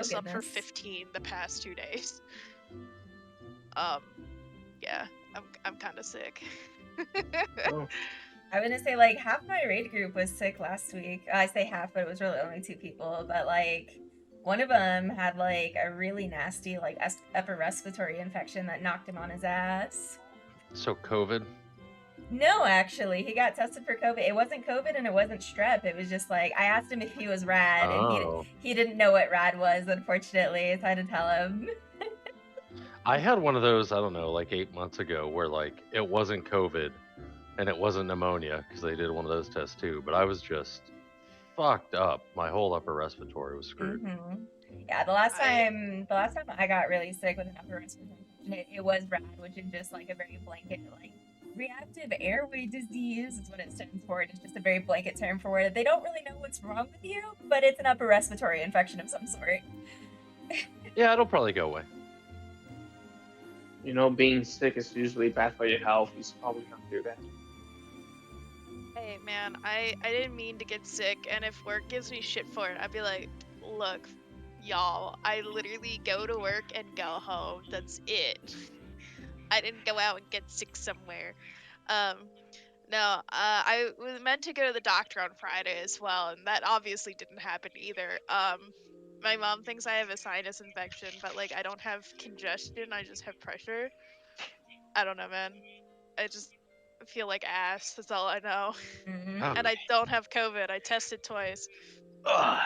Oh, slept for goodness. 15 the past 2 days. Yeah, I'm kind of sick. Oh. I was gonna say, like, half my raid group was sick last week. I say half, but it was really only 2 people. But, like, one of them had, like, a really nasty, like, upper respiratory infection that knocked him on his ass. So COVID? No, actually, he got tested for COVID. It wasn't COVID and it wasn't strep. It was just, like, I asked him if he was rad, and Oh. he didn't know what rad was, unfortunately, so I had to tell him. I had one of those, I don't know, like 8 months ago where, like, it wasn't COVID and it wasn't pneumonia because they did one of those tests too, but I was just fucked up. My whole upper respiratory was screwed. Mm-hmm. Yeah, the last time I got really sick with an upper respiratory infection, it was RAD, which is just like a very blanket, like, reactive airway disease is what it stands for. It's just a very blanket term for where they don't really know what's wrong with you, but it's an upper respiratory infection of some sort. Yeah, it'll probably go away. You know, being sick is usually bad for your health. You should probably not do that. Hey man, I didn't mean to get sick, and if work gives me shit for it, I'd be like, look, y'all, I literally go to work and go home. That's it. I didn't go out and get sick somewhere. No, I was meant to go to the doctor on Friday as well, and that obviously didn't happen either. My mom thinks I have a sinus infection, but like I don't have congestion, I just have pressure. I don't know, man. I just feel like ass. That's all I know. Mm-hmm. And I don't have COVID. I tested twice. Ugh.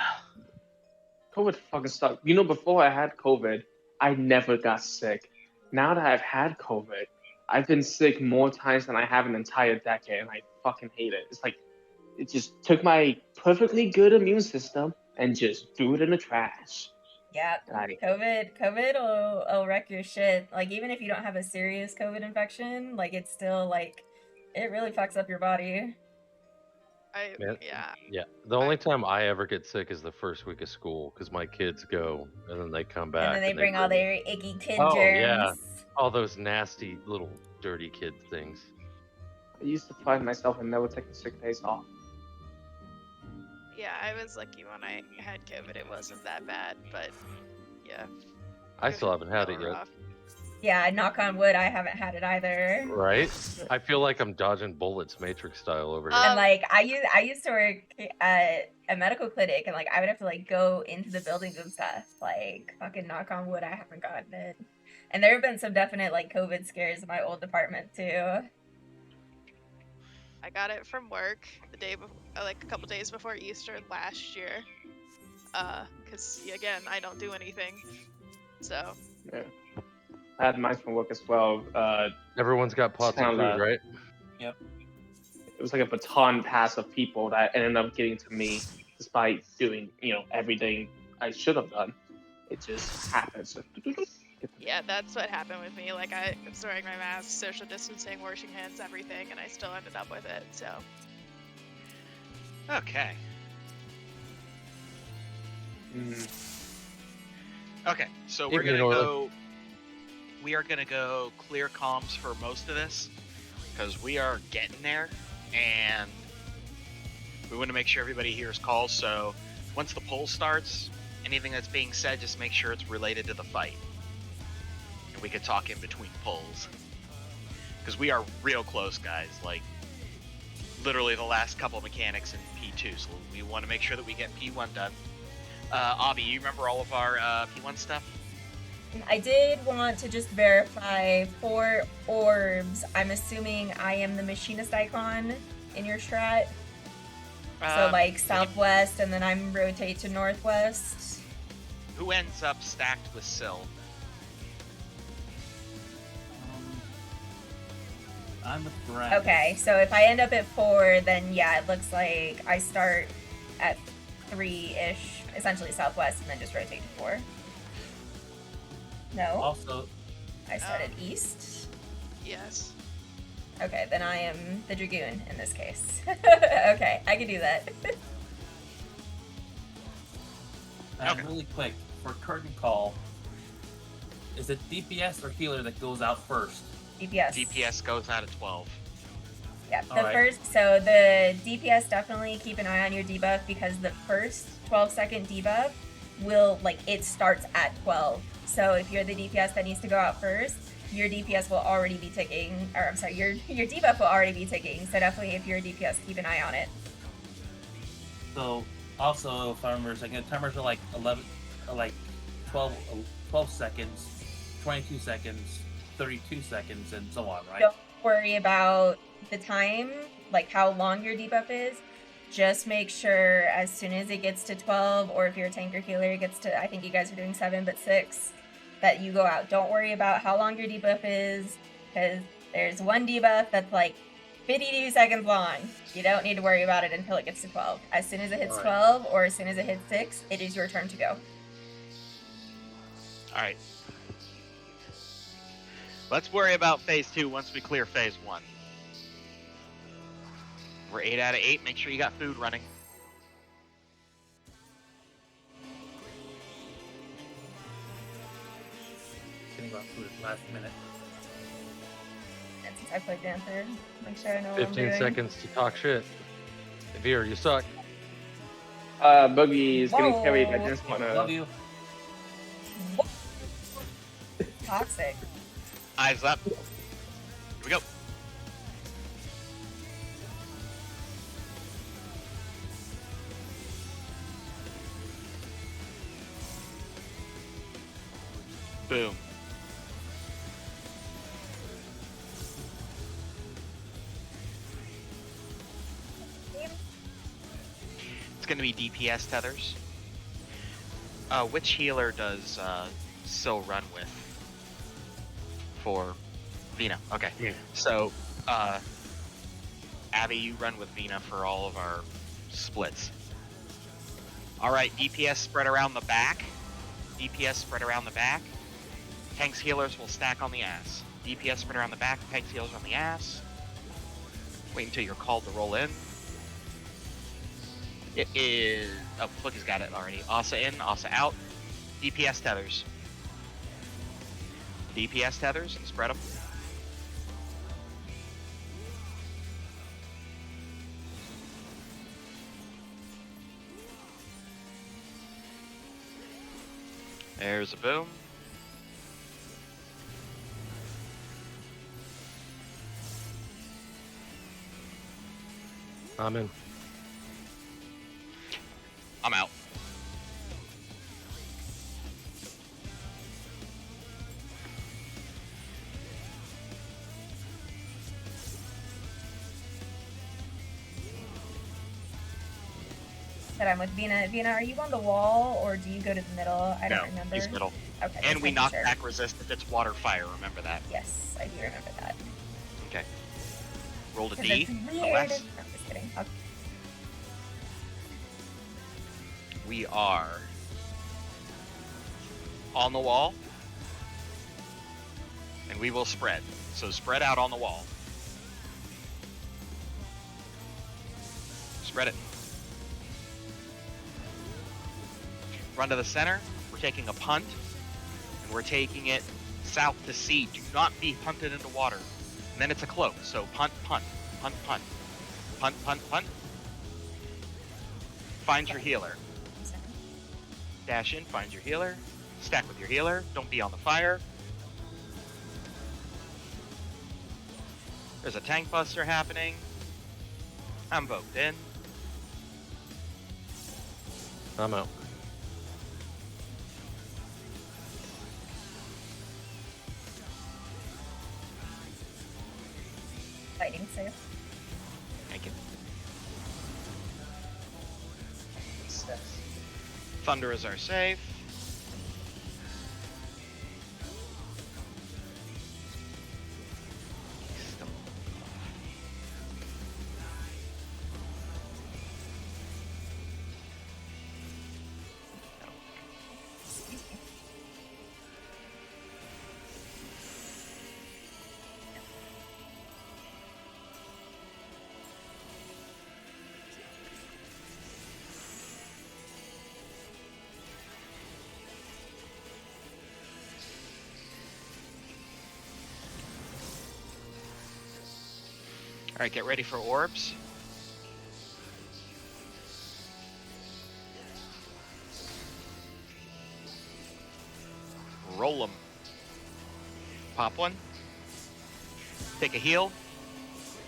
COVID fucking sucked. You know, before I had COVID, I never got sick. Now that I've had COVID, I've been sick more times than I have an entire decade, and I fucking hate it. It's like, it just took my perfectly good immune system and just threw it in the trash. Yeah, Like, COVID will wreck your shit. Like, even if you don't have a serious COVID infection, like, it's still, like, it really fucks up your body. Man, Yeah. Yeah, the only time I ever get sick is the first week of school because my kids go and then they come back. And then they bring all their icky kid Oh, germs. yeah. All those nasty little dirty kid things. I used to find myself in never taking sick days off. Yeah, I was lucky when I had COVID. It wasn't that bad, but yeah. I still haven't had it yet. Rough. Yeah, knock on wood, I haven't had it either. Right? I feel like I'm dodging bullets Matrix style over here. And like I used to work at a medical clinic, and like I would have to like go into the buildings and stuff. Like, fucking knock on wood, I haven't gotten it. And there have been some definite like COVID scares in my old department too. I got it from work the day before, like a couple days before Easter last year. Cause again, I don't do anything. So. Yeah. I had mine from work as well. Everyone's got pots of food, right? Yep. It was like a baton pass of people that ended up getting to me despite doing, everything I should have done. It just happens. Yeah, that's what happened with me. Like, I was wearing my mask, social distancing, washing hands, everything, and I still ended up with it, so. Okay. Okay, so we're gonna go. We are gonna go clear comms for most of this because we are getting there, and we want to make sure everybody hears calls. So once the poll starts, anything that's being said, just make sure it's related to the fight, and we can talk in between polls because we are real close, guys. Like literally the last couple of mechanics in P2, so we want to make sure that we get P1 done. Avi, you remember all of our P1 stuff? I did want to just verify for orbs. I'm assuming I am the machinist icon in your strat. So like southwest, and then I'm rotate to northwest. Who ends up stacked with Syl? I'm with Brad. Okay, so if I end up at 4, then yeah, it looks like I start at 3-ish, essentially southwest, and then just rotate to 4. No? Also, I started east? Yes. Okay, then I am the Dragoon in this case. Okay, I can do that. Really quick, for curtain call, is it DPS or healer that goes out first? DPS. DPS goes out at 12. Yeah, so the DPS, definitely keep an eye on your debuff, because the first 12-second debuff will, like, it starts at 12. So if you're the DPS that needs to go out first, your DPS will already be ticking, or I'm sorry, your debuff will already be ticking. So definitely, if you're a DPS, keep an eye on it. So also, if I remember, timers are like 12 seconds, 22 seconds, 32 seconds, and so on, right? Don't worry about the time, like how long your debuff is. Just make sure as soon as it gets to 12, or if you're a tank or healer, it gets to, I think you guys are doing 7, but 6, that you go out. Don't worry about how long your debuff is, because there's one debuff that's like 52 seconds long. You don't need to worry about it until it gets to 12. As soon as it hits 12, or as soon as it hits 6, it is your turn to go. Alright. Let's worry about phase 2 once we clear phase 1. We're 8 out of 8. Make sure you got food running. Getting about food last minute. And since I played Dancer, make sure I know what I'm 15 doing. seconds to talk shit. Avyuir, you suck. Boogie is getting carried. I Whoa. just want Love to. you. Toxic. Eyes up. Here we go. Boom. It's going to be DPS tethers. Which healer does Sil run with? For Vina. Okay. Yeah. So, Abby, you run with Vina for all of our splits. Alright, DPS spread around the back. DPS spread around the back. Tanks healers will stack on the ass. DPS spread around the back, tanks healers on the ass. Wait until you're called to roll in. It is... Oh, Boogie's got it already. Asa in, Asa out. DPS tethers. DPS tethers and spread them. There's a boom. I'm in. I'm out. That I'm with Vina. Vina, are you on the wall or do you go to the middle? I don't remember. He's middle. Okay. And just we making knock sure. back resist if it's water fire, remember that. Yes, I do remember that. Okay. Roll a 'Cause D. it's The weird. less. No, I'm just kidding. Okay. We are on the wall. And we will spread. So spread out on the wall. Spread it. Run to the center. We're taking a punt. And we're taking it south to sea. Do not be punted into water. And then it's a cloak. So punt, punt, punt, punt. Punt, punt, punt. Find your healer. Dash in, find your healer. Stack with your healer. Don't be on the fire. There's a tank buster happening. I'm voked in. I'm out. Fighting safe. Thank you. Thunder is our save. Alright, get ready for orbs. Roll them. Pop one. Take a heal.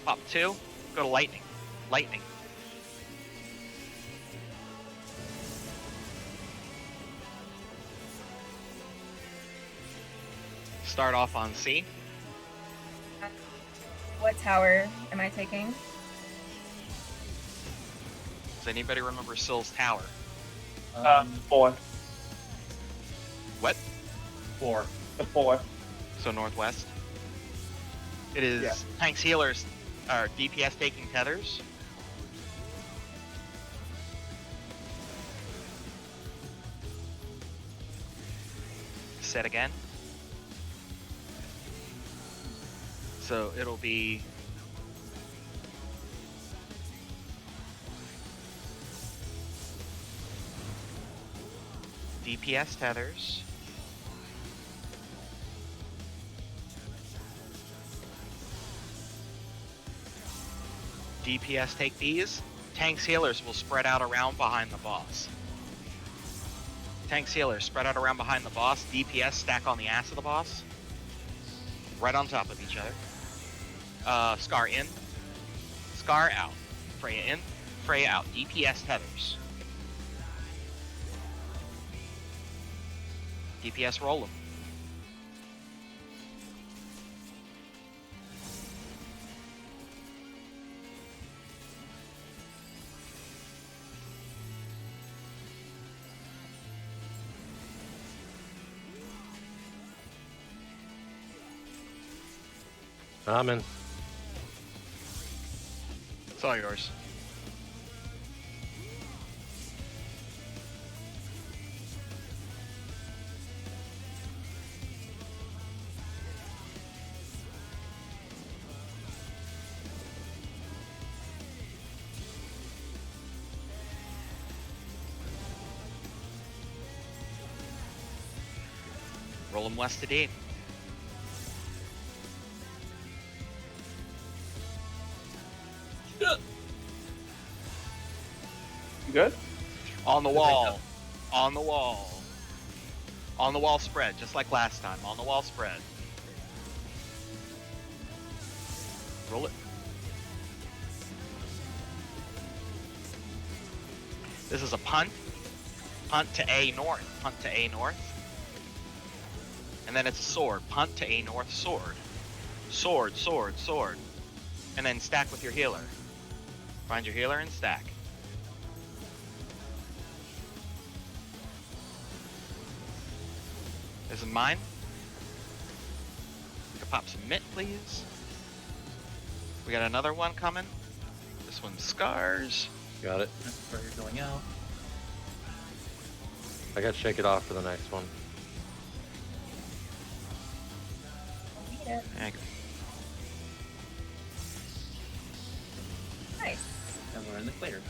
Pop two. Go to lightning. Lightning. Start off on C. What tower am I taking? Does anybody remember Sill's tower? 4. What? 4. The 4. So northwest. It is Yeah. tanks, healers, or DPS taking tethers. Set again. So it'll be DPS tethers. DPS take these. Tanks healers will spread out around behind the boss. Tanks healers spread out around behind the boss. DPS stack on the ass of the boss. Right on top of each other. Scar in. Scar out. Freya in. Freya out. DPS tethers. DPS roll them. I'm in. It's all yours. Roll them west to D. You good? On the wall. On the wall. On the wall spread, just like last time. On the wall spread. Roll it. This is a punt. Punt to A north. Punt to A north. And then it's a sword. Punt to A north, sword. Sword, sword, sword. And then stack with your healer. Find your healer and stack. This is mine. You can pop some mint, please. We got another one coming. This one's Scars. Got it. That's where you're going out. I got Shake It Off for the next one. Yeah. There you go. Nice. And we're in the clear.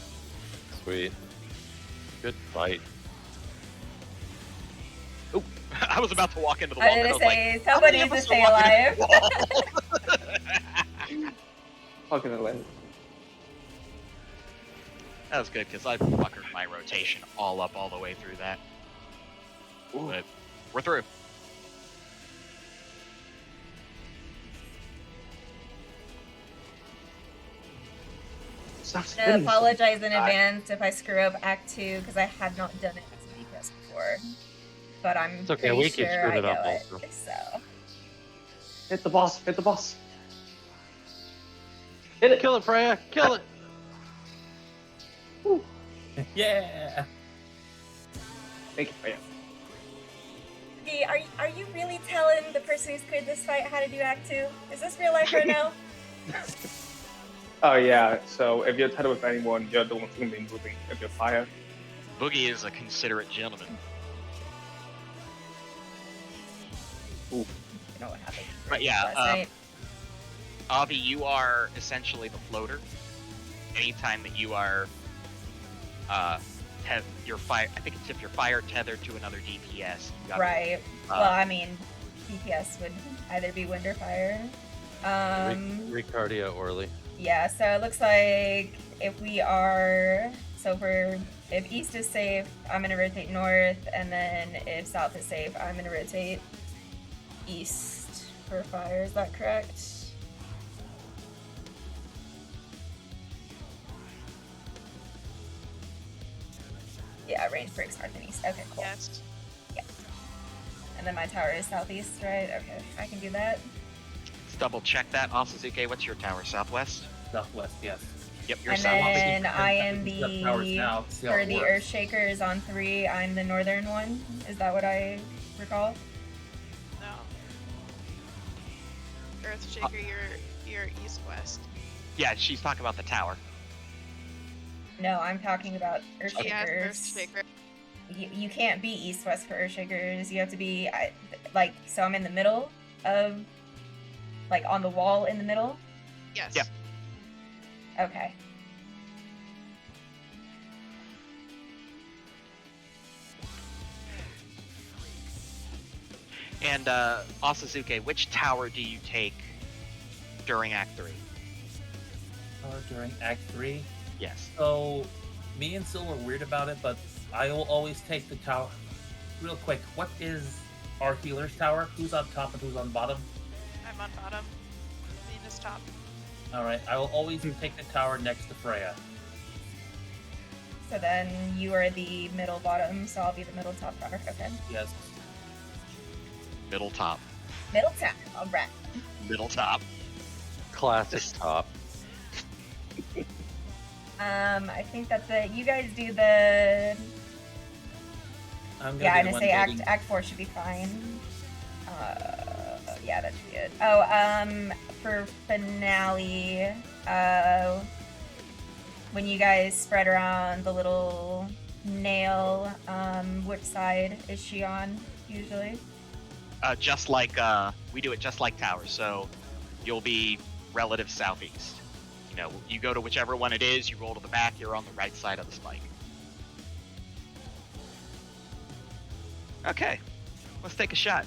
Sweet. Good fight. Oop. I was about to walk into the wall. I was and gonna I say, was like, someone how many needs to of us stay are walking alive. into the wall? Fucking Atlanta. That was good because I fuckered my rotation all up all the way through that. Ooh. But we're through. Stop I spinning. apologize in God. advance if I screw up Act 2 because I had not done it as a DPS before. But I'm It's okay, pretty we keep sure screwing I it up know it. also. So Hit the boss. Hit the boss. Hit it. Kill it, Freya! Kill it! Yeah! Thank you, Freya. Hey, are you really telling the person who's cleared this fight how to do Act 2? Is this real life right now? Oh yeah. So if you're tied with anyone, you're the one who's gonna be moving. If you're fire. Boogie is a considerate gentleman. You know what happened But yeah, last night. Avi, you are essentially the floater. Anytime that you are, your fire. I think it's if you're fire tethered to another DPS. You gotta, Right. Well, I mean, DPS would either be wind or fire. Ricardia Orly. Yeah, so it looks like if we are, so if we're If east is safe, I'm gonna rotate north, and then if south is safe, I'm gonna rotate east for fire. Is that correct? Yeah, range breaks north and east. Okay, cool. Yes. Yes. And then my tower is southeast, right? Okay, I can do that. Let's double check that. Asuzuke, what's your tower? Southwest? Southwest, yes. Yep, you're And southwest. then I am We can set towers the now to see how for it the works. Earthshaker is on 3. I'm the northern one. Is that what I recall? No. Earthshaker, you're east-west. Yeah, she's talking about the tower. No, I'm talking about She has Earthshakers. Earthshaker. You can't be east-west for Earthshakers. You have to be like, so I'm in the middle of, like, on the wall in the middle. Yes. Yep. Okay. And Asuzuke, which tower do you take during Act 3? During Act 3. Yes. So, me and Sil were weird about it, but I will always take the tower. Real quick, what is our healer's tower? Who's on top and who's on bottom? I'm on bottom. Nina's top. Alright, I will always take the tower next to Freya. So then you are the middle bottom, so I'll be the middle top tower. Okay. Yes. Middle top. Middle top. All right. Middle top. Classic top. I think that you guys do the. I'm gonna Yeah, be I'm the gonna one say building- Act 4 should be fine. Yeah, that should be it. Oh, for finale, when you guys spread around the little nail, which side is she on usually? Just like we do it just like towers. So you'll be relative southeast. You know, you go to whichever one it is. You roll to the back. You're on the right side of the spike. Okay, let's take a shot.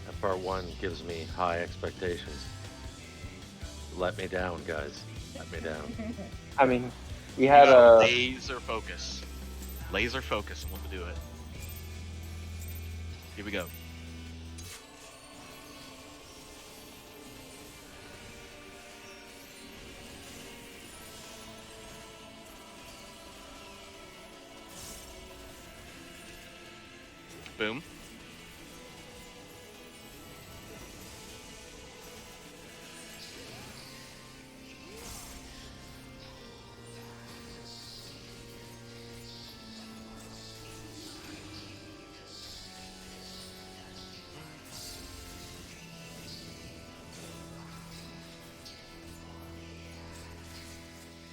That part 1 gives me high expectations. Let me down, guys. Let me down. I mean, we We had got a. laser focus. Laser focus, and we'll do it. Here we go. Boom.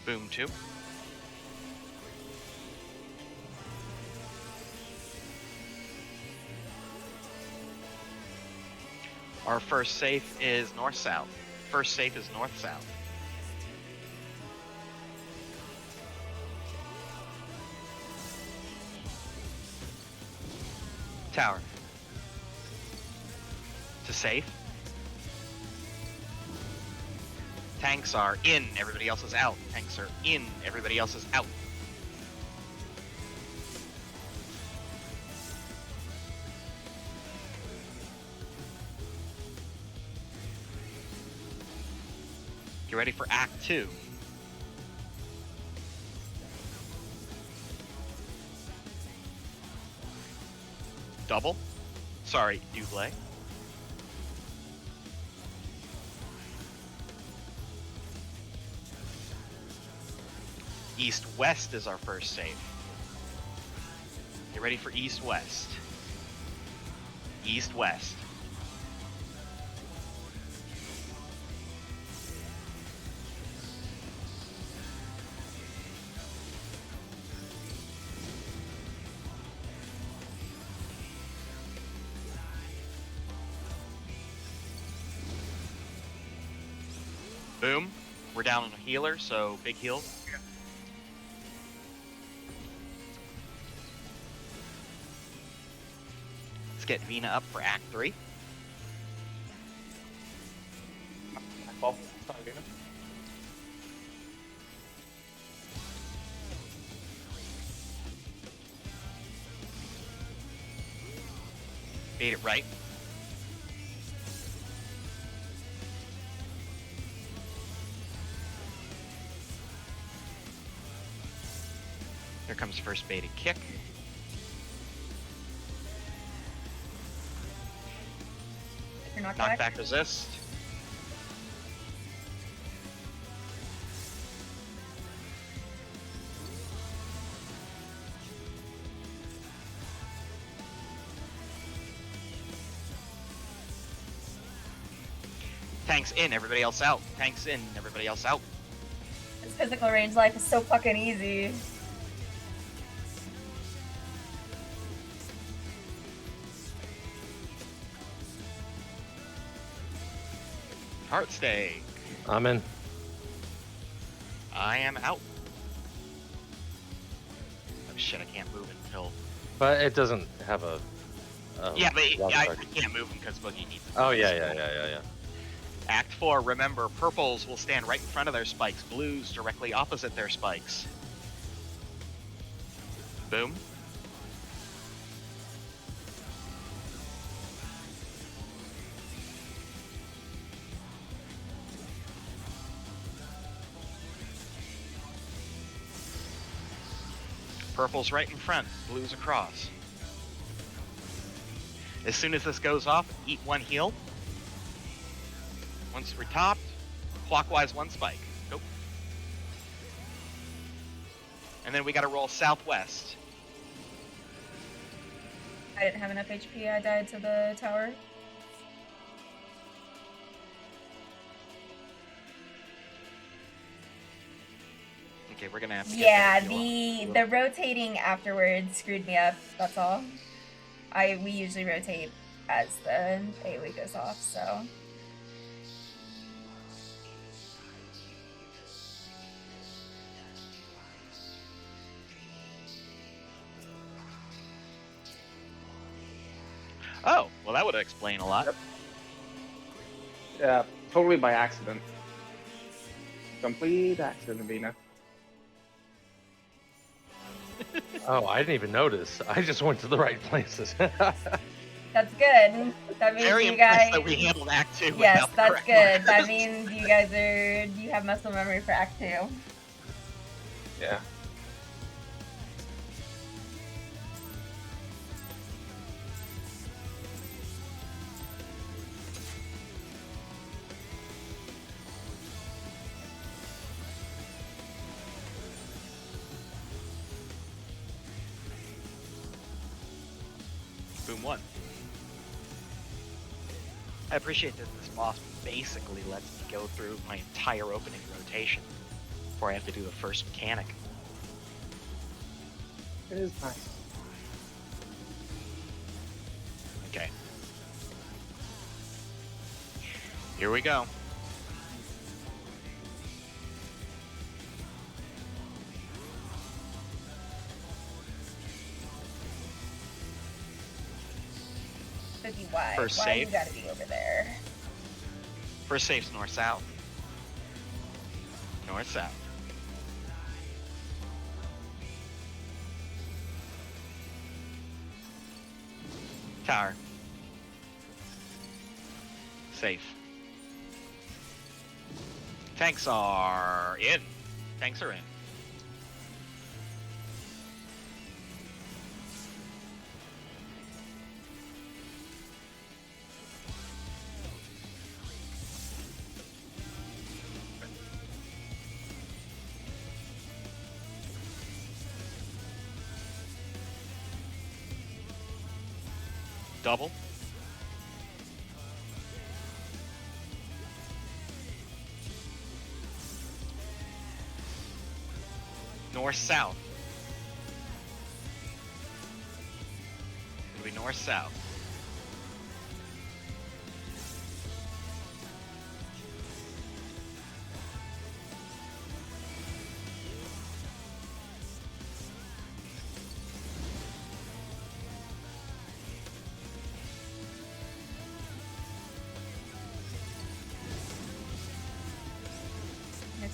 Boom 2. Our first safe is north-south. First safe is north-south. Tower. To safe. Tanks are in, everybody else is out. Tanks are in, everybody else is out. Get ready for Act 2. Double. Sorry, double. East-west is our first save. Get ready for east-west. East-west. Boom. We're down on a healer, so big heal. get Vina up for Act 3. Well, sorry, Vina. Bait it right. Here comes first baited kick. If you're knockback. Knockback resist. Tanks in, everybody else out. Tanks in, everybody else out. This physical range life is so fucking easy. Heart stake. I'm in. I am out. Oh shit, I can't move until... But it doesn't have a. yeah, but wild I card. can't move him because Boogie needs to Oh move. yeah. Act 4, remember, purples will stand right in front of their spikes, blues directly opposite their spikes. Boom. Purple's right in front, blue's across. As soon as this goes off, eat one heal. Once we're topped, clockwise one spike. Go. And then we gotta roll southwest. I didn't have enough HP. I died to the tower. Okay, we're gonna have to Yeah, get that heal the rotating afterwards screwed me up. That's all. We usually rotate as the AoE goes off, so. Oh, well that would explain a lot. Yep. Yeah, totally by accident. Complete accident, Vina. Oh, I didn't even notice. I just went to the right places. That's good. That means Very you impressed guys. that we handled Act 2 Yes, without the that's correct good. That markers. means you have muscle memory for Act 2. Yeah. Boom 1. I appreciate that this boss basically lets me go through my entire opening rotation before I have to do the first mechanic. It is nice. Okay. Here we go. Boogie, why? First Why save. you gotta be over there? First save's north-south. North-south. Tower. Safe. Tanks are in. Tanks are in. Double. North-south. It'll be north-south.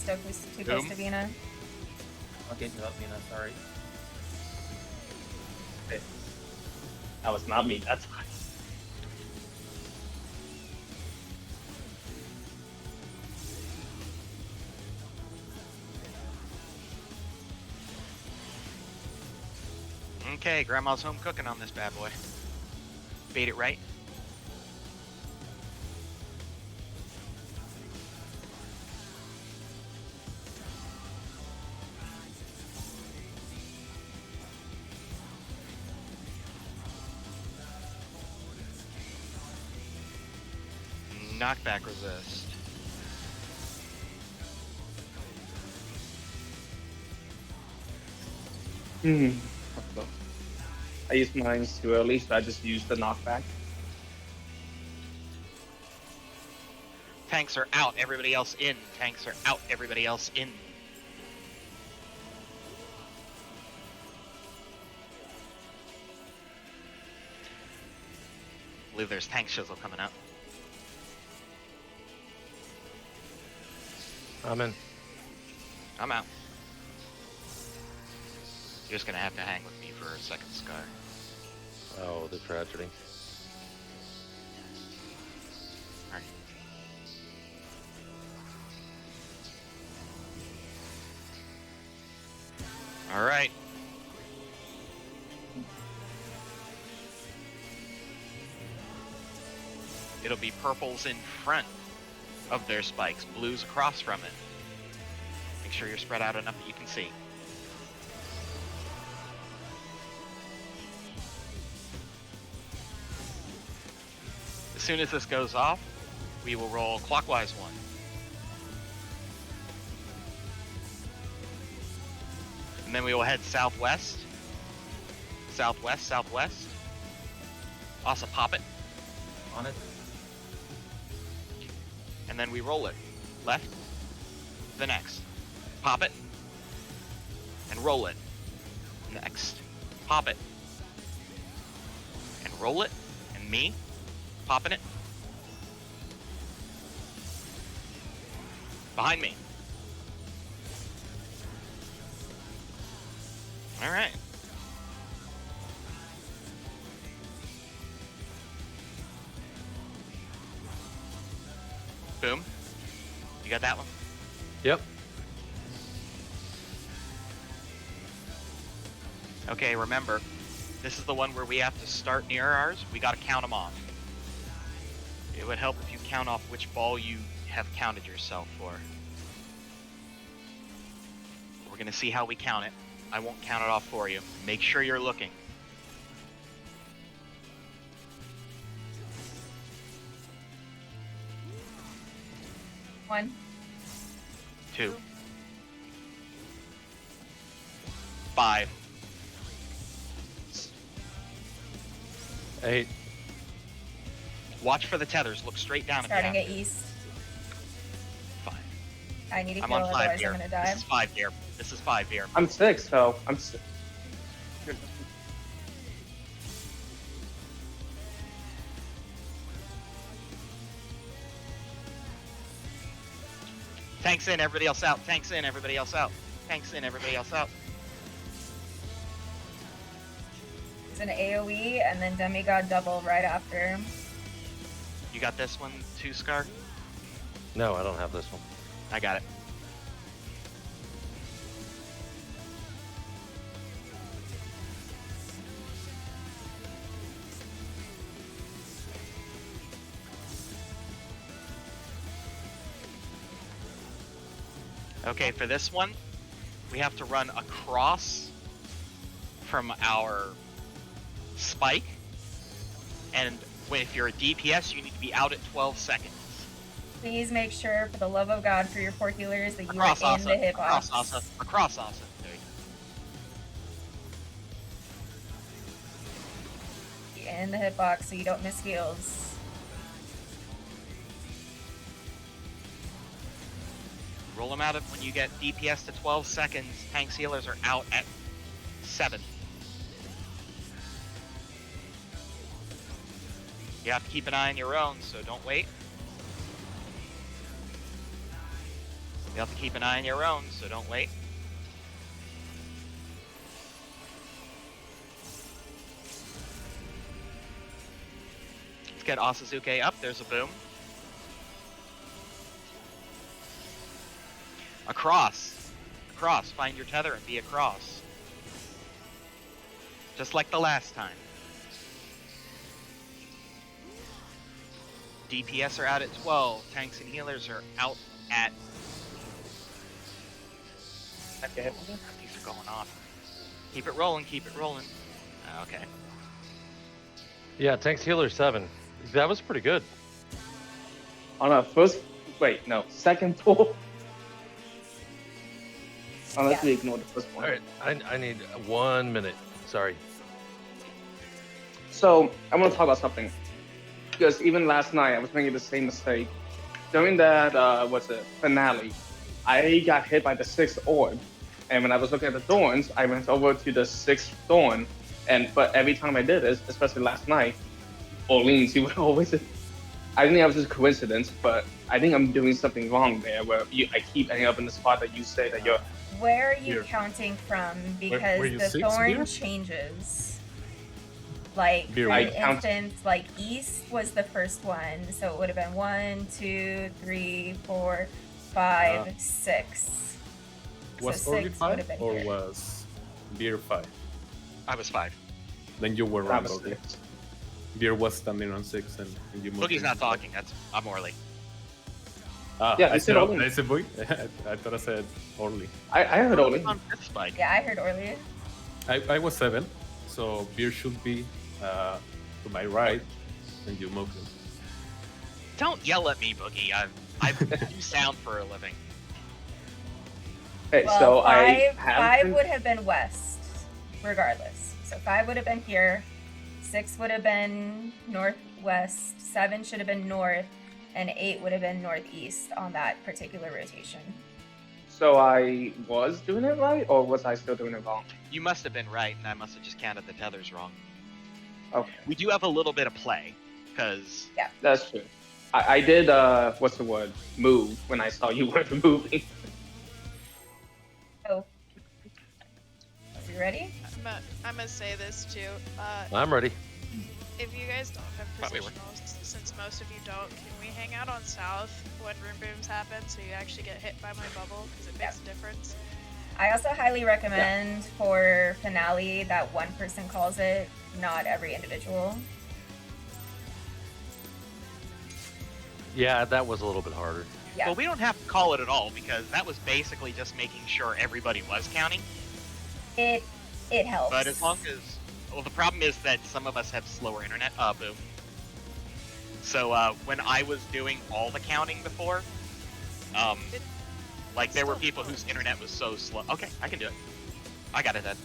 Stoke was too close to Vina. I'll get you up, Mina. Sorry. That was not me. That's fine. Okay, Grandma's home cooking on this bad boy. Bait it right. Knockback resist. I used mine too early, so I just used the knockback. Tanks are out, everybody else in. Tanks are out, everybody else in. I believe there's tank shizzle coming up. I'm in. I'm out. You're just gonna have to hang with me for a second, Scar. Oh, the tragedy. Alright. Alright. It'll be purples in front of their spikes, blues across from it. Make sure you're spread out enough that you can see. As soon as this goes off, we will roll clockwise 1. And then we will head southwest. Southwest, southwest. Also pop it. On it. And then we roll it. Left. The next. Pop it. And roll it. Next. Pop it. And roll it. And me. Popping it. Behind me. Alright. Boom. You got that one? Yep. Okay, remember, this is the one where we have to start near ours. We gotta count them off. It would help if you count off which ball you have counted yourself for. We're gonna see how we count it. I won't count it off for you. Make sure you're looking. One. 2. 5. 8. Watch for the tethers. Look straight down Starting at at east. 5. I need to I'm kill, on 5 otherwise here. I'm gonna die. This is 5 here. This is 5 here. I'm 6, so I'm 6. Tanks in, everybody else out. Tanks in, everybody else out. Tanks in, everybody else out. It's an AoE and then demigod double right after. You got this one too, Scar? No, I don't have this one. I got it. Okay, for this one, we have to run across from our spike, and if you're a DPS, you need to be out at 12 seconds. Please make sure, for the love of God, for your 4 healers, that you Across are in Asa, the hitbox. across Asa, across Asa. There you go. In the hitbox so you don't miss heals. Roll them out when you get DPS to 12 seconds. Tanks healers are out at 7. You have to keep an eye on your own, so don't wait. You'll have to keep an eye on your own, so don't wait. Let's get Osazuke up. There's a boom. Across. Across. Find your tether and be across. Just like the last time. DPS are out at 12. Tanks and healers are out at... Okay. These are going off. Keep it rolling, keep it rolling. Okay. Yeah, tanks healer 7. That was pretty good. On our second pull. Unless we ignore the first one. All right, I need 1 minute. Sorry. So, I want to talk about something. Because even last night, I was making the same mistake. During that, finale, I got hit by the 6th orb. And when I was looking at the thorns, I went over to the 6th thorn. But every time I did this, especially last night, Orleans, you would always... I think that was just a coincidence, but I think I'm doing something wrong there, where I keep ending up in the spot that you say that you're... Where are you Here. counting from? Because were you the 6 thorn here? changes. Like, Beer for I count- instance, like East was the first one, so it would have been 1, 2, 3, 4, 5, 6. Was So Orly 6 would 5 have been or here. was Beer 5? I was 5. Then you were I wrong, was Orly. 6. Beer was standing on 6 and you moved. Boogie's him. not talking. I'm Orly. Ah, Yeah, I I said Orly. I said Boy. I thought I said Orly. I heard Orly. On 5th spike. Yeah, I heard earlier. I was 7, so Beer should be to my right, and you moved him. Don't yell at me, Boogie. I do sound for a living. Okay, Well, so I 5 have... would have been west, regardless. So 5 would have been here, 6 would have been northwest, 7 should have been north, and 8 would have been northeast on that particular rotation. So I was doing it right, or was I still doing it wrong? You must have been right, and I must have just counted the tethers wrong. Okay, We do have a little bit of play, because that's true. I did, move when I saw you weren't moving. So, are you ready? I'm gonna say this too. I'm ready. If you guys don't have Probably would. positionals, since most of you don't, can we hang out on south when room booms happen so you actually get hit by my bubble? Because it makes a difference. I also highly recommend for finale that one person calls it, not every individual. Yeah, that was a little bit harder. Yeah. well, we don't have to call it at all, because that was basically just making sure everybody was counting. It helps. But as long as... Well, the problem is that some of us have slower internet. Boom. So, when I was doing all the counting before, like, there were people whose internet was so slow. Okay, I can do it. I got it then.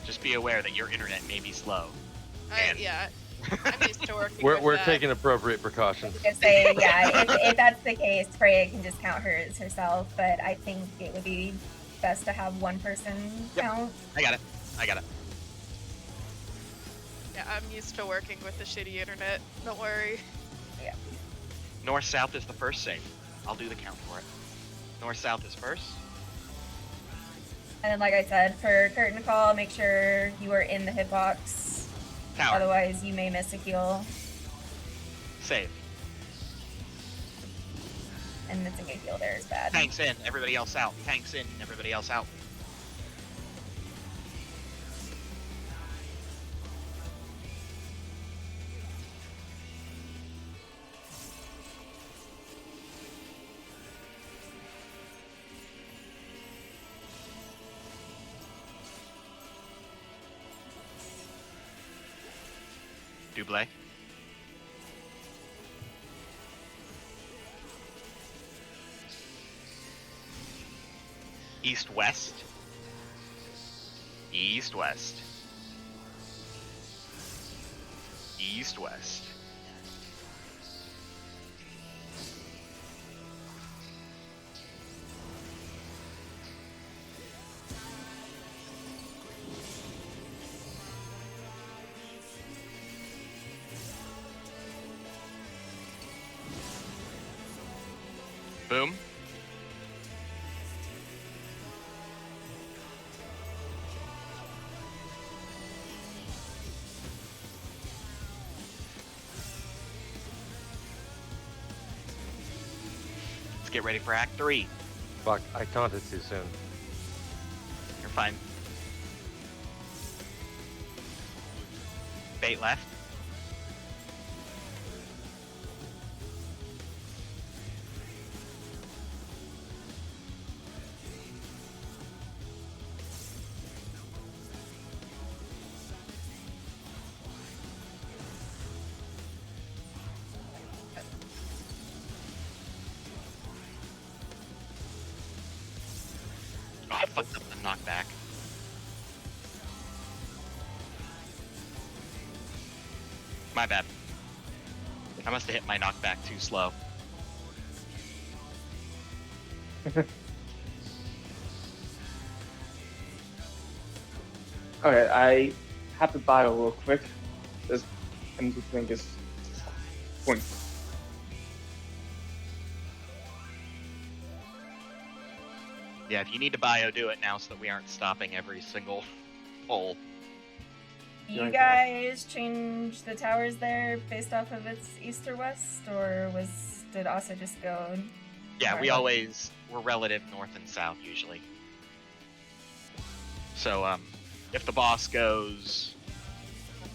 Just be aware that your internet may be slow. Yeah, I'm used to working We're with that. taking appropriate precautions. Just say, yeah, if that's the case, Freya can just count hers herself, but I think it would be best to have one person Yep. count. I got it. Yeah, I'm used to working with the shitty internet. Don't worry. North-south is the first save. I'll do the count for it. North-south is first. And then, like I said, for curtain call, make sure you are in the hitbox. Tower. Otherwise, you may miss a heal, Save. and missing a heal there is bad. Tanks in, everybody else out. Tanks in, everybody else out. Double. East-west. East-west. East-west. Boom. Let's get ready for Act 3. Fuck, I taunted too soon. You're fine. Bait left. Oh, I fucked up the knockback. My bad. I must have hit my knockback too slow. Okay, I have to bio real quick. This empty thing is point. Yeah, if you need to bio, do it now so that we aren't stopping every single hole. You guys change the towers there based off of its east or west, or did Asa just go? Yeah, we north? we're relative north and south usually. So, if the boss goes,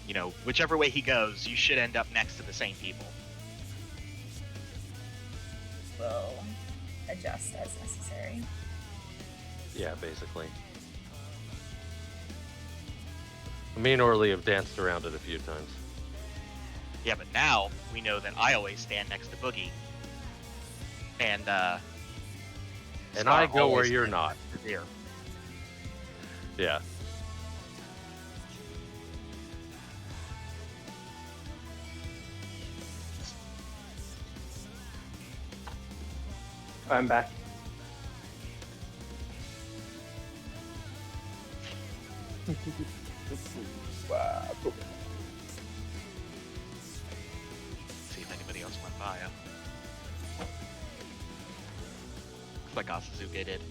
you know, whichever way he goes, you should end up next to the same people. We'll adjust as necessary. Yeah, basically. Me and Orly have danced around it a few times. Yeah, but now we know that I always stand next to Boogie. And I Scar go where always you're stands not. next to Veer. Yeah. I'm back. Wow. See if anybody else went by. Looks like Asazuke did.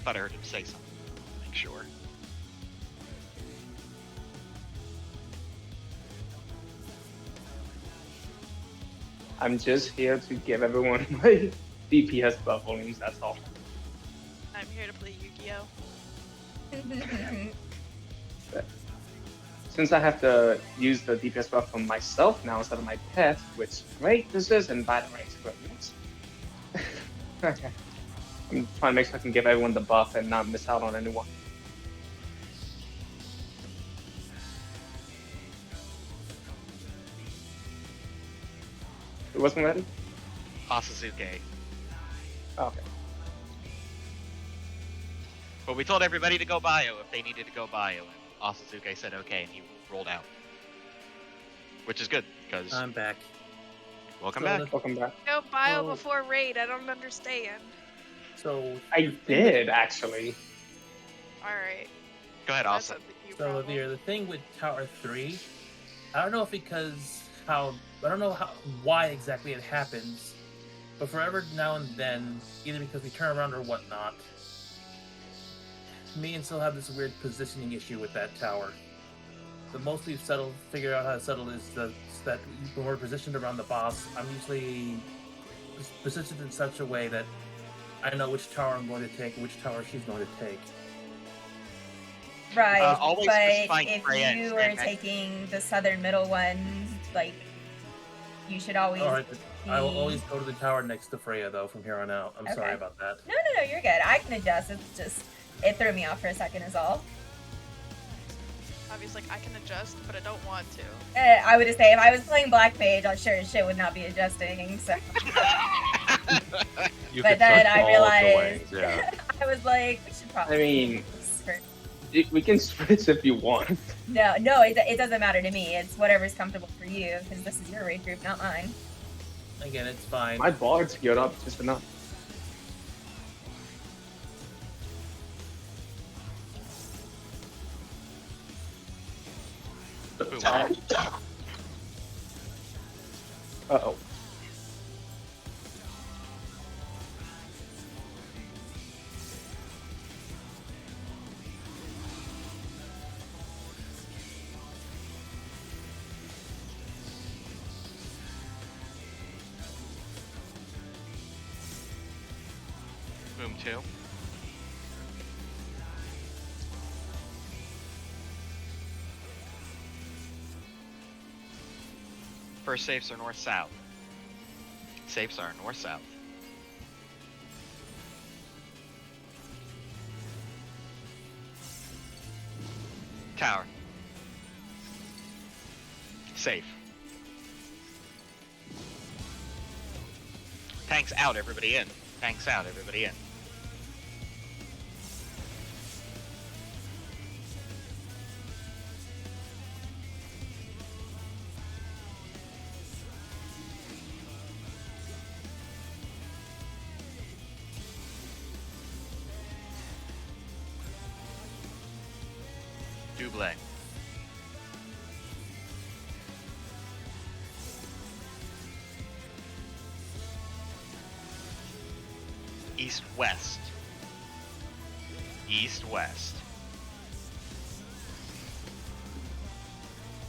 Thought I heard him say something. Make sure. I'm just here to give everyone my DPS buff volumes, that's all. I'm here to play Yu-Gi-Oh. Since I have to use the DPS buff for myself now instead of my pet, which great this is, and by the way, experience. Okay. I'm trying to make sure I can give everyone the buff and not miss out on anyone. It wasn't ready? Asazuke. Okay. But we told everybody to go bio if they needed to go bio, and Asazuke said okay, and he rolled out. Which is good, because I'm back. welcome So back. Welcome back. Go bio Oh. before raid. I don't understand. So I did, actually. All right. Go ahead, That's Asa. a you So problem. Avyuir, the thing with Tower 3, I don't know if I don't know why exactly it happens, but forever now and then, either because we turn around or whatnot, me and Sil have this weird positioning issue with that tower. The most we've figured out how to settle is that when we're positioned around the boss, I'm usually positioned in such a way that I know which tower I'm going to take and which tower she's going to take. Right, Always but specifying if Freya and you stand are next- taking the southern middle one, like, you should always. Alright, I will be- always go to the tower next to Freya, though, from here on out. I'm sorry Okay. about that. No, you're good. I can adjust. It's just it threw me off for a second, is all. Obviously, like, I can adjust, but I don't want to. I would just say if I was playing Black Mage, I'm sure as shit would not be adjusting. So, You but could then search I all of the realized ways, yeah. I was like, we should probably. I mean- for- We can switch if you want. No, it doesn't matter to me. It's whatever's comfortable for you because this is your raid group, not mine. Again, it's fine. My bard's geared up just enough. Uh-oh. Boom 2. First safes are north-south. Safes are north-south. Tower. Safe. Tanks out, everybody in. Tanks out, everybody in. Double. East-west. East-west.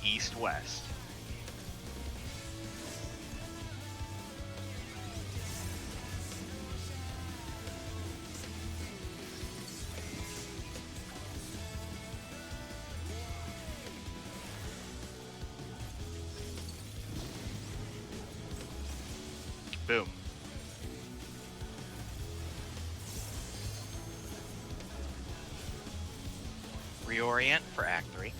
East-west. Boom. Reorient for Act 3.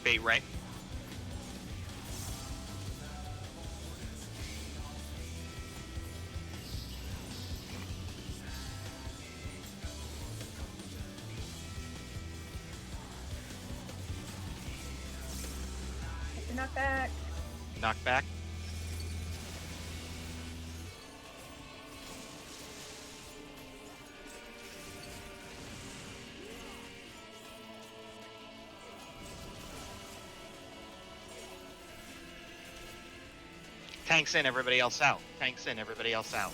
Bait right. Knock back. Knock back. Tanks in, everybody else out. Tanks in, everybody else out.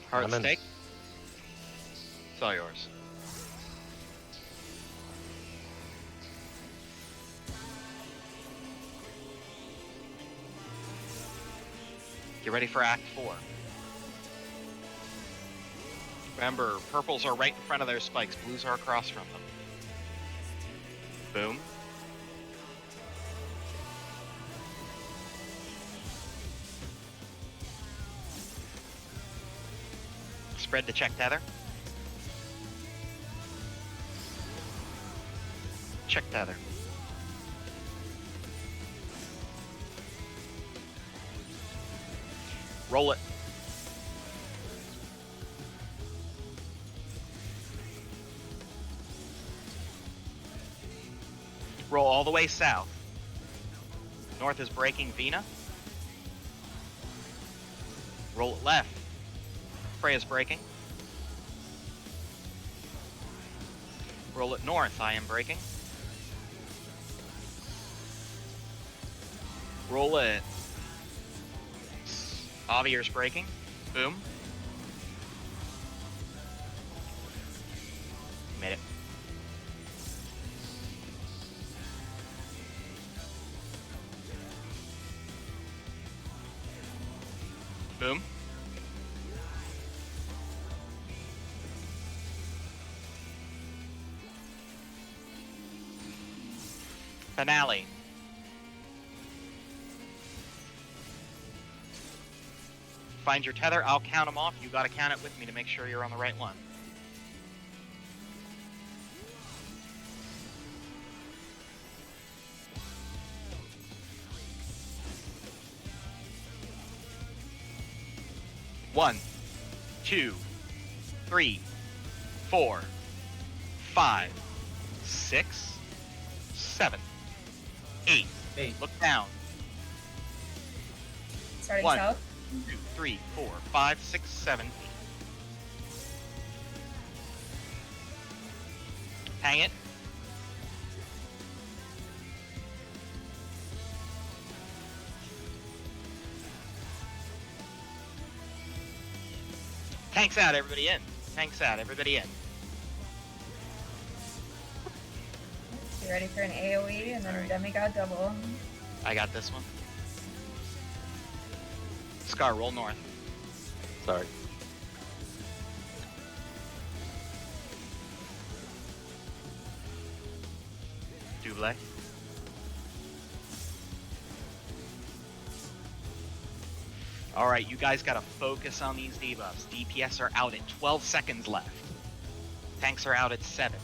Hard I'm in. stake. It's all yours. Get ready for Act 4. Remember, purples are right in front of their spikes, blues are across from them. Boom. Spread to check tether. Check tether. Roll it. Roll all the way south. North is breaking Vina. Roll it left. Freya's breaking. Roll it north. I am breaking. Roll it. Avyuir's breaking. Boom. Made it. Boom. Finale. Find your tether, I'll count them off. You gotta count it with me to make sure you're on the right one. One, 2, 3, 4, 5, 6, 7, 8. 8. Look down. Starting One. south. 2, 3, 4, 5, 6, 7, 8. Hang it. Tanks out, everybody in. Tanks out, everybody in. You ready for an AoE and then a demigod double? I got this one. Scar, roll north. Sorry. Double. Alright, you guys gotta focus on these debuffs. DPS are out at 12 seconds left. Tanks are out at 7.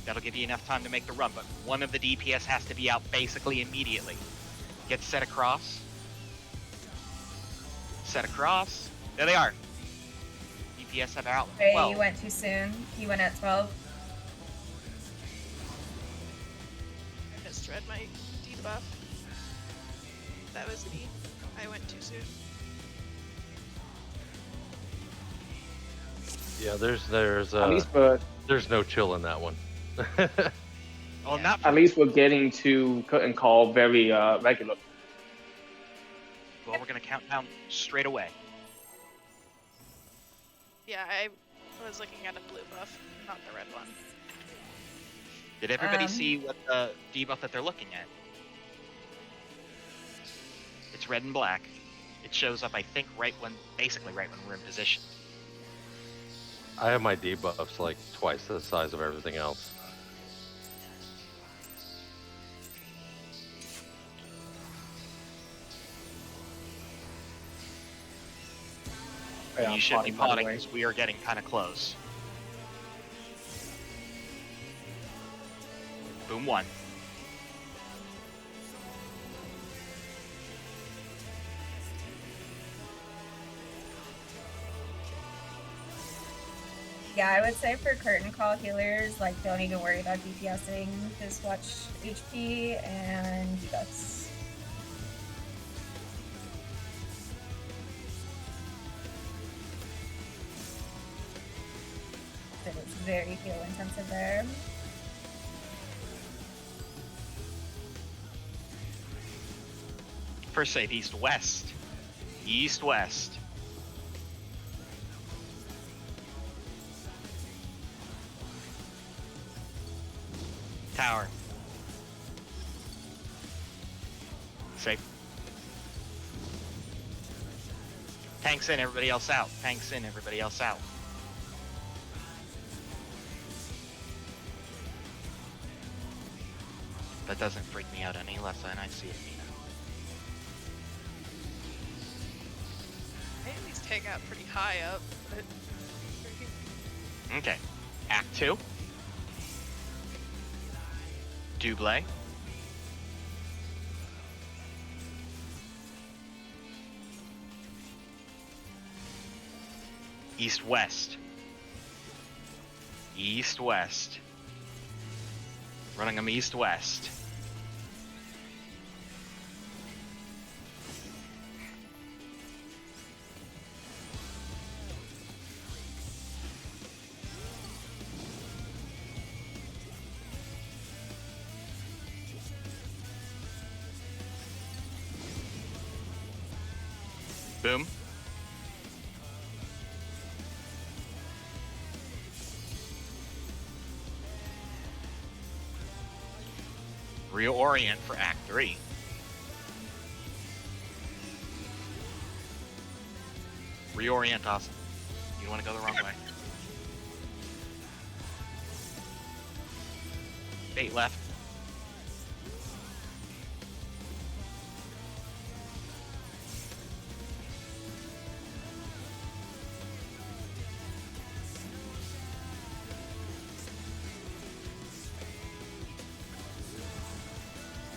That'll give you enough time to make the run, but one of the DPS has to be out basically immediately. Get set across. Set across. There they are. DPS have out at 12. You went too soon. You went at 12. I misread my debuff. That was me. I went too soon. Yeah, there's no chill in that one. Well, not for At least we're getting to cut and call very regular. Well, we're gonna count down straight away. Yeah, I was looking at a blue buff, not the red one. Did everybody see what the debuff that they're looking at? It's red and black. It shows up, I think, basically right when we're in position. I have my debuffs like twice the size of everything else. Yeah, You should be by the potting way. because we are getting kind of close. Boom 1. Yeah, I would say for curtain call healers, like, don't even worry about DPSing. Just watch HP and debuffs. It is very heal intensive there. First save, east-west. East-west. Tower. Safe. Tanks in, everybody else out. Tanks in, everybody else out. That doesn't freak me out any less than I see it, you know. I at least take out pretty high up, but... Okay. Act 2. Double. East-west. East-west. Running them east-west. Boom. Reorient for Act 3. Reorient, awesome. You don't want to go the wrong way. Bait left.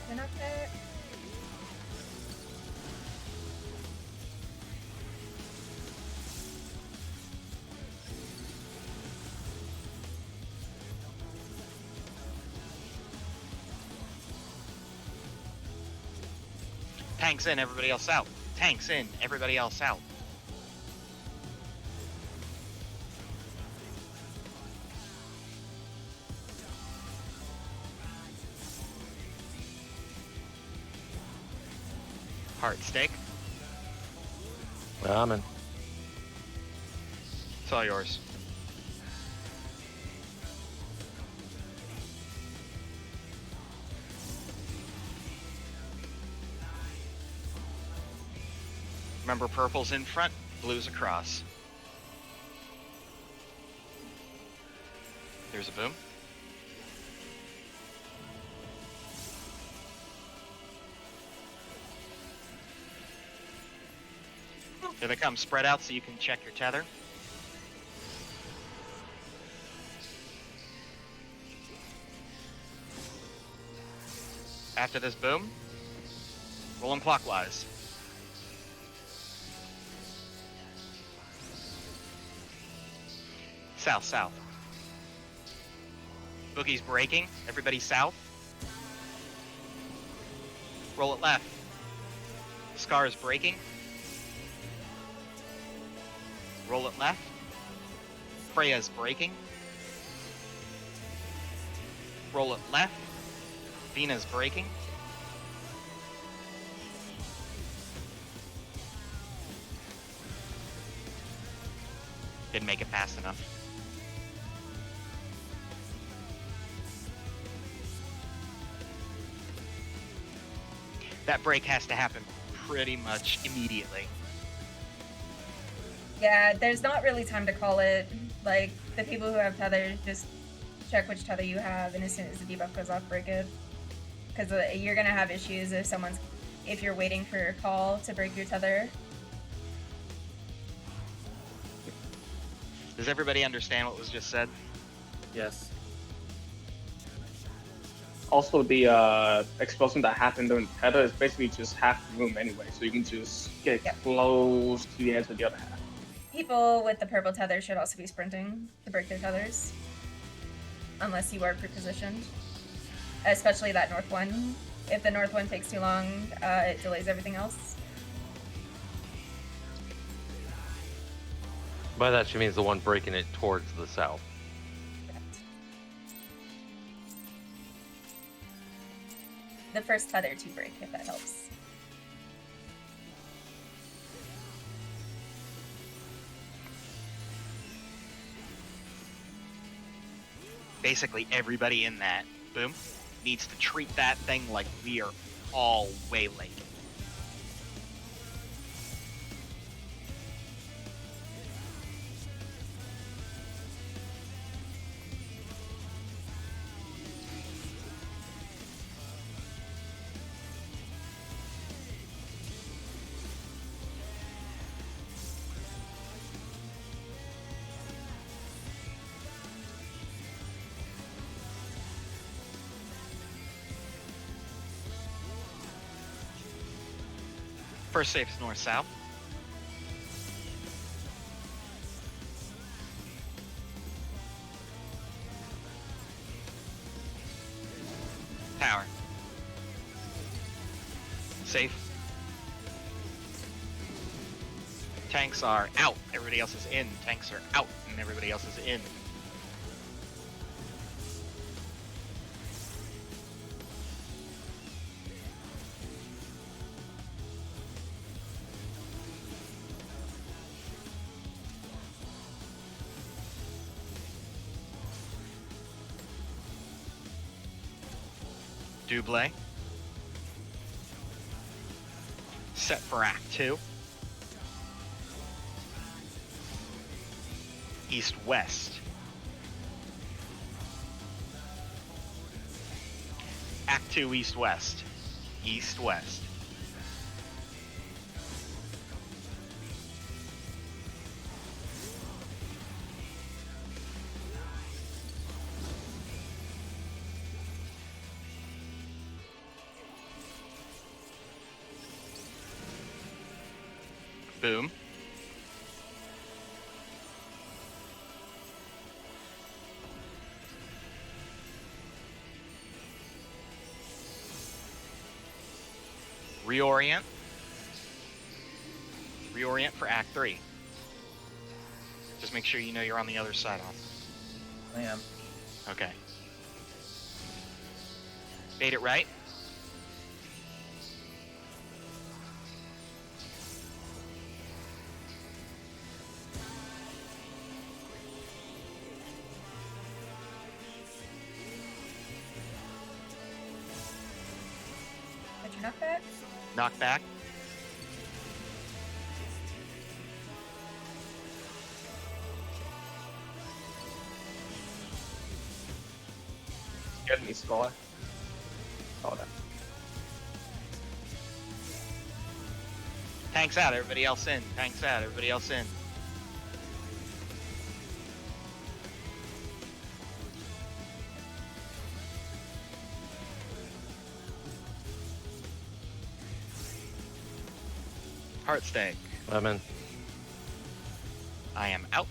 You're not there. Tanks in, everybody else out. Tanks in, everybody else out. Heart stake. I'm in. It's all yours. Remember, purple's in front, blue's across. There's a boom. Here they come. Spread out so you can check your tether. After this boom, roll them clockwise. South, south. Boogie's breaking. Everybody south. Roll it left. Scar is breaking. Roll it left. Freya's breaking. Roll it left. Vina's breaking. Didn't make it fast enough. That break has to happen pretty much immediately. Yeah, there's not really time to call it. Like, the people who have tethers, just check which tether you have, and as soon as the debuff goes off, break it. Because you're gonna have issues if you're waiting for your call to break your tether. Does everybody understand what was just said? Yes. Also, the explosion that happened during the tether is basically just half the room anyway, so you can just get close to the edge of the other half. People with the purple tether should also be sprinting to break their tethers. Unless you are pre-positioned. Especially that north one. If the north one takes too long, it delays everything else. By that, she means the one breaking it towards the south. Correct. The first tether to break, if that helps. Basically everybody in that boom needs to treat that thing like we are all way late. First safe is north-south. Tower. Safe. Tanks are out. Everybody else is in. Tanks are out, and everybody else is in. Double. Set for Act 2. East-west. Act 2 east-west. East-west. Boom. Reorient. Reorient for Act 3. Just make sure you know you're on the other side on. I am. Okay. Bait it right. Knockback? Knockback. Get me score. Oh, that. Tanks out, everybody else in. Tanks out, everybody else in. Heartstake. I'm in. I am out.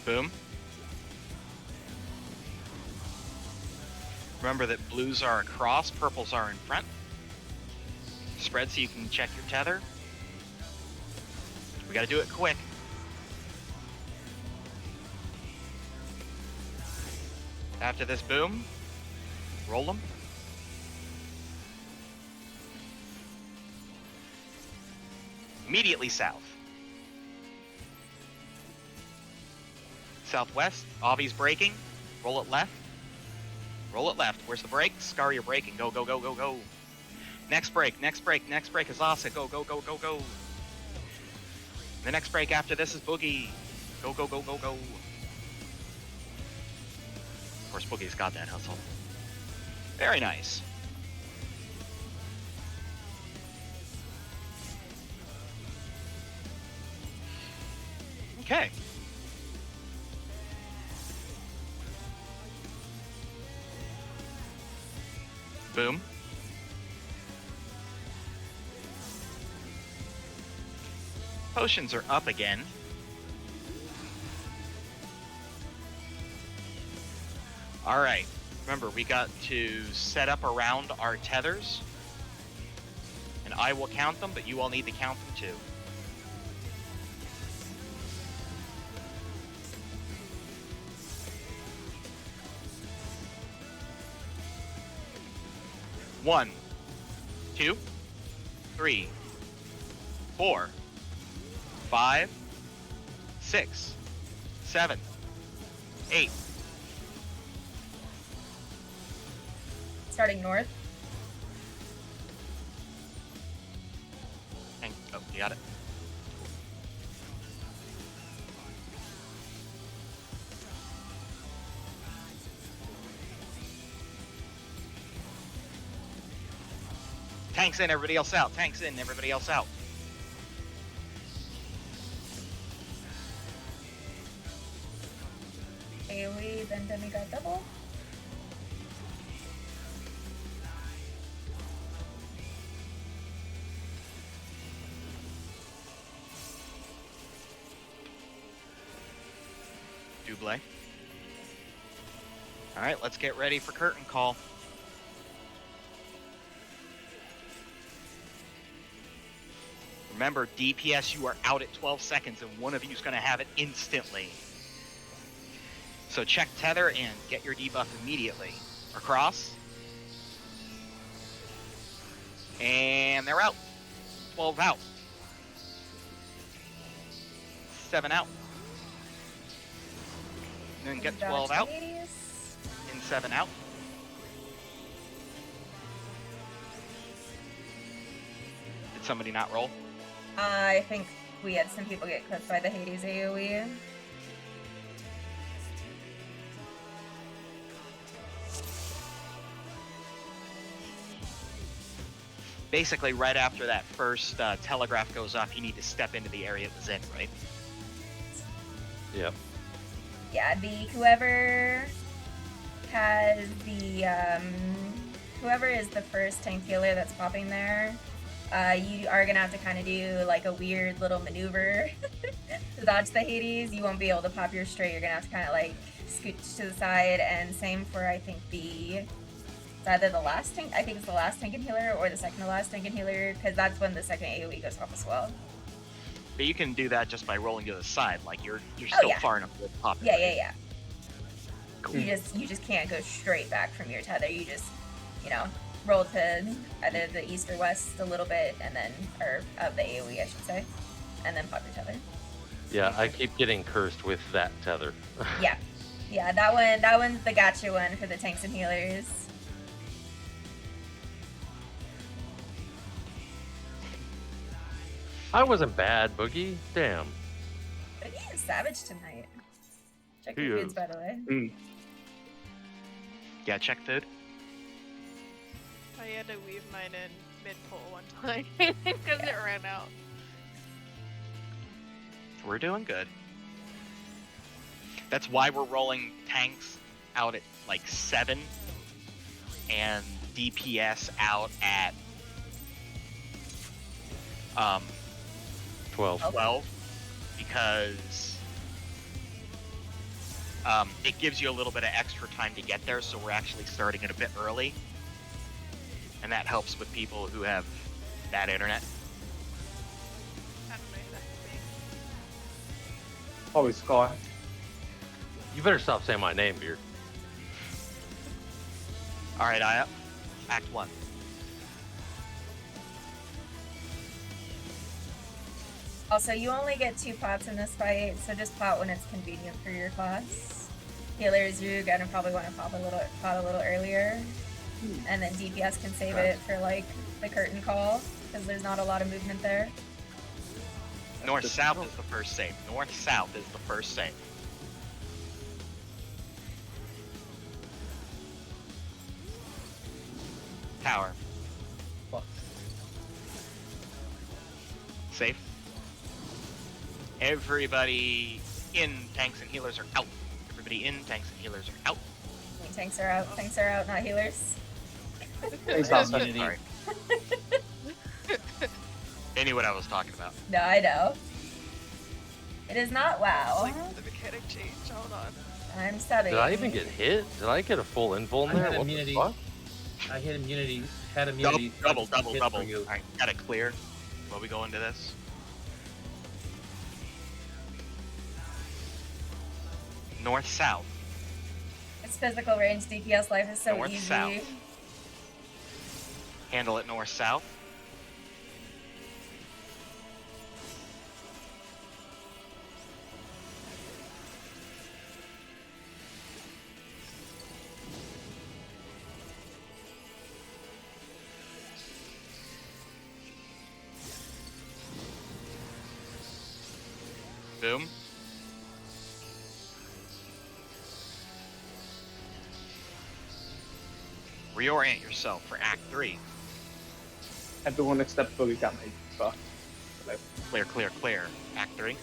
Boom. Remember that blues are across, purples are in front. Spread so you can check your tether. We gotta do it quick. After this boom, roll them. Immediately south. Southwest, Avy's braking. Roll it left. Roll it left. Where's the brake? Scar, you're braking. Go, go, go, go, go. Next break, next break, next break is Asa. Go, go, go, go, go. The next break after this is Boogie. Go, go, go, go, go. Of course, Boogie's got that hustle. Very nice. Okay. Boom. Potions are up again. All right. Remember, we got to set up around our tethers. And I will count them, but you all need to count them too. One, 2, 3, 4, 5, 6, 7, 8. Starting north. Oh, you got it. Tanks in, everybody else out. Tanks in, everybody else out. AoE, then demigod double. Double. Alright, let's get ready for curtain call. Remember, DPS, you are out at 12 seconds, and one of you is going to have it instantly. So check tether and get your debuff immediately. Across. And they're out. 12 out. 7 out. And then get 12 out. And 7 out. Did somebody not roll? I think we had some people get clipped by the Hades AoE. Basically, right after that first telegraph goes off, you need to step into the area it was in, right? Yep. Yeah, whoever has the whoever is the first tank healer that's popping there, you are gonna have to kind of do like a weird little maneuver to dodge the Hades. You won't be able to pop your straight. You're gonna have to kind of like scooch to the side, and same for I think it's either the last tank. I think it's the last tank and healer or the second to last tank and healer, because that's when the second AoE goes off as well. But you can do that just by rolling to the side, like you're still yeah. far enough to pop it. Yeah, right? yeah, yeah. You just can't go straight back from your tether. You just, you know, roll to either the east or west a little bit, and then, or of the AoE, I should say, and then pop your tether. Yeah, I keep getting cursed with that tether. Yeah, that one's the gotcha one for the tanks and healers. I wasn't bad, Boogie. Damn. Boogie is savage tonight. Check He your foods, is. by the way. Yeah, check food. I had to weave mine in mid-pull one time because it ran out. We're doing good. That's why we're rolling tanks out at like 7 and DPS out at 12. 12 because it gives you a little bit of extra time to get there, so we're actually starting it a bit early, and that helps with people who have bad internet. I don't know who that could be. Probably Scott. You better stop saying my name, Beard. All right, Aya, Act 1. Also, you only get 2 pots in this fight, so just pot when it's convenient for your class. Healers, you're gonna probably want to pot a little earlier, and then DPS can save it for like the curtain call because there's not a lot of movement there. North-south is the first save. North-south is the first save. Tower. Fuck. Safe. Everybody in, tanks and healers are out. Everybody in, tanks and healers are out. I mean, tanks are out. Tanks are out, not healers. Thanks, I have Alpha. immunity. Sorry. They knew what I was talking about. No, I know. It is not It's WoW. like the mechanic change. Hold on. I'm subbing. Did I even get hit? Did I get a full invul in I there? had What immunity. the fuck? I had immunity. Had Double, immunity. double, so I just double, hit double. for you. Alright, gotta clear while we go into this. North-south. It's physical range. DPS life is so North, easy. south. Handle it north-south. Boom. Reorient yourself for Act 3. Everyone except Boogie got my buff. Clear, clear, clear. Act 3.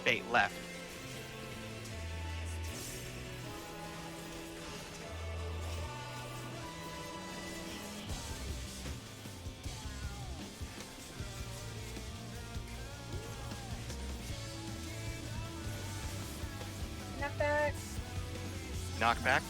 Bait left. Knockback. Knockback.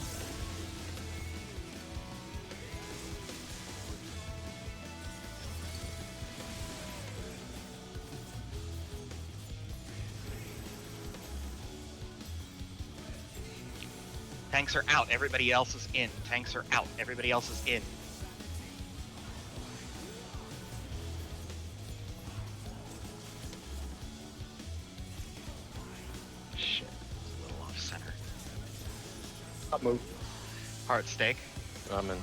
Tanks are out. Everybody else is in. Tanks are out. Everybody else is in. Shit. It's a little off center. Top move. Heart stake. I'm in.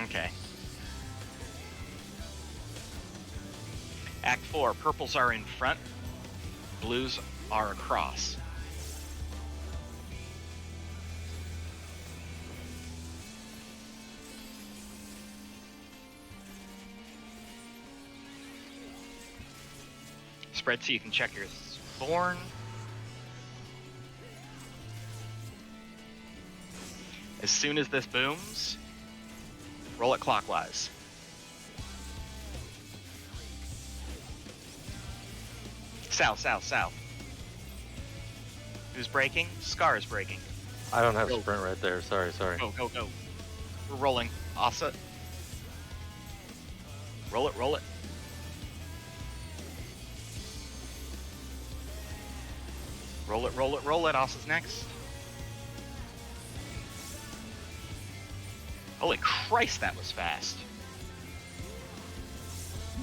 Okay. Act 4. Purples are in front. Blues are across. Spread so you can check your spawn. As soon as this booms, roll it clockwise. South, south, south. Who's breaking? Scar is breaking. I don't have Go. sprint right there. Sorry. Go, go, go. We're rolling. Asa. Roll it, roll it. Roll it, roll it, roll it. Asa's next. Holy Christ, that was fast.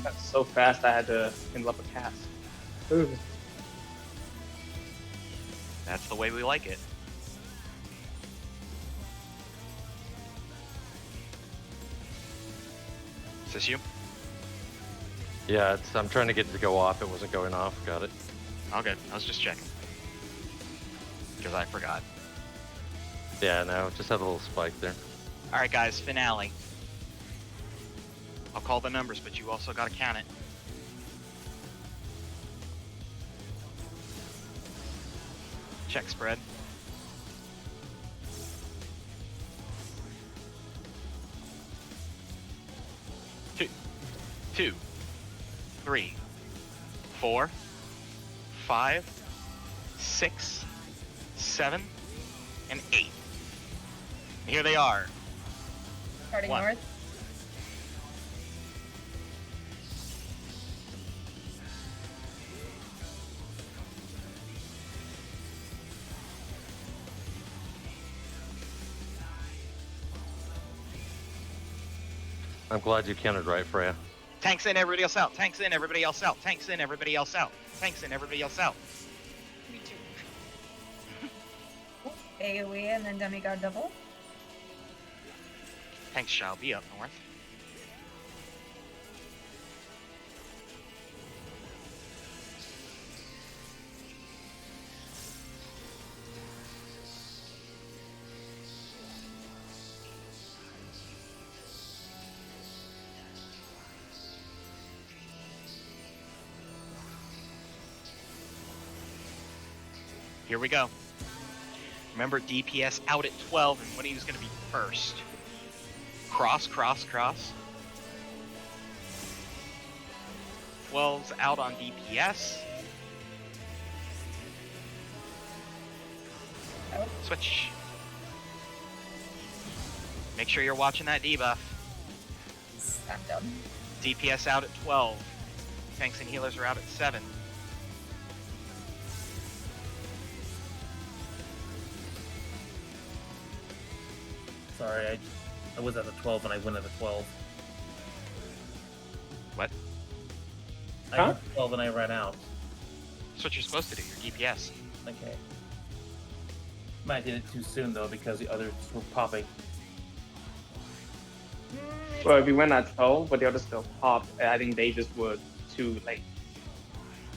That's so fast I had to handle up a cast. Ooh. That's the way we like it. Is this you? Yeah, I'm trying to get it to go off. It wasn't going off. Got it. All good. I was just checking. Because I forgot. Yeah, no, just had a little spike there. Alright, guys, finale. I'll call the numbers, but you also gotta count it. Check spread. Two, 3, 4, 5, 6, 7, and 8. Here they are. Starting One. north. I'm glad you counted right, Freya. Tanks in, everybody else out. Tanks in, everybody else out. Tanks in, everybody else out. Tanks in, everybody else out. Me too. AoE and then demigod double. Tanks shall be up north. Here we go. Remember DPS out at 12 and when he was going to be first. Cross, cross, cross. 12's out on DPS. Oh. Switch. Make sure you're watching that debuff. I'm done. DPS out at 12. Tanks and healers are out at 7. Sorry, I was at a 12 and I went at a 12. What? I Huh? went at 12 and I ran out. That's what you're supposed to do, your DPS. Okay. Might have did it too soon though because the others were popping. Well, we went at 12, but the others still popped. I think they just were too late.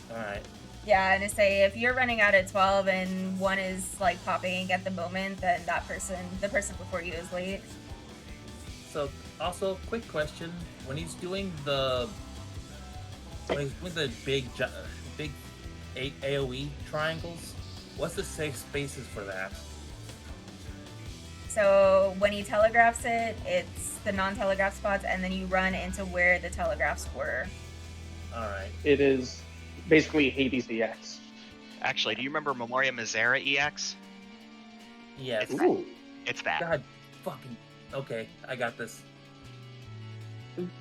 Alright. Yeah, and to say if you're running out at 12 and one is like popping at the moment, then that person, the person before you, is late. So also quick question. When he's doing the big AoE triangles, what's the safe spaces for that? So when he telegraphs it, it's the non-telegraph spots, and then you run into where the telegraphs were. Alright. It is basically Hades EX. Actually, do you remember Memoria Misera EX? Yes. Ooh. It's that. God fucking okay, I got this.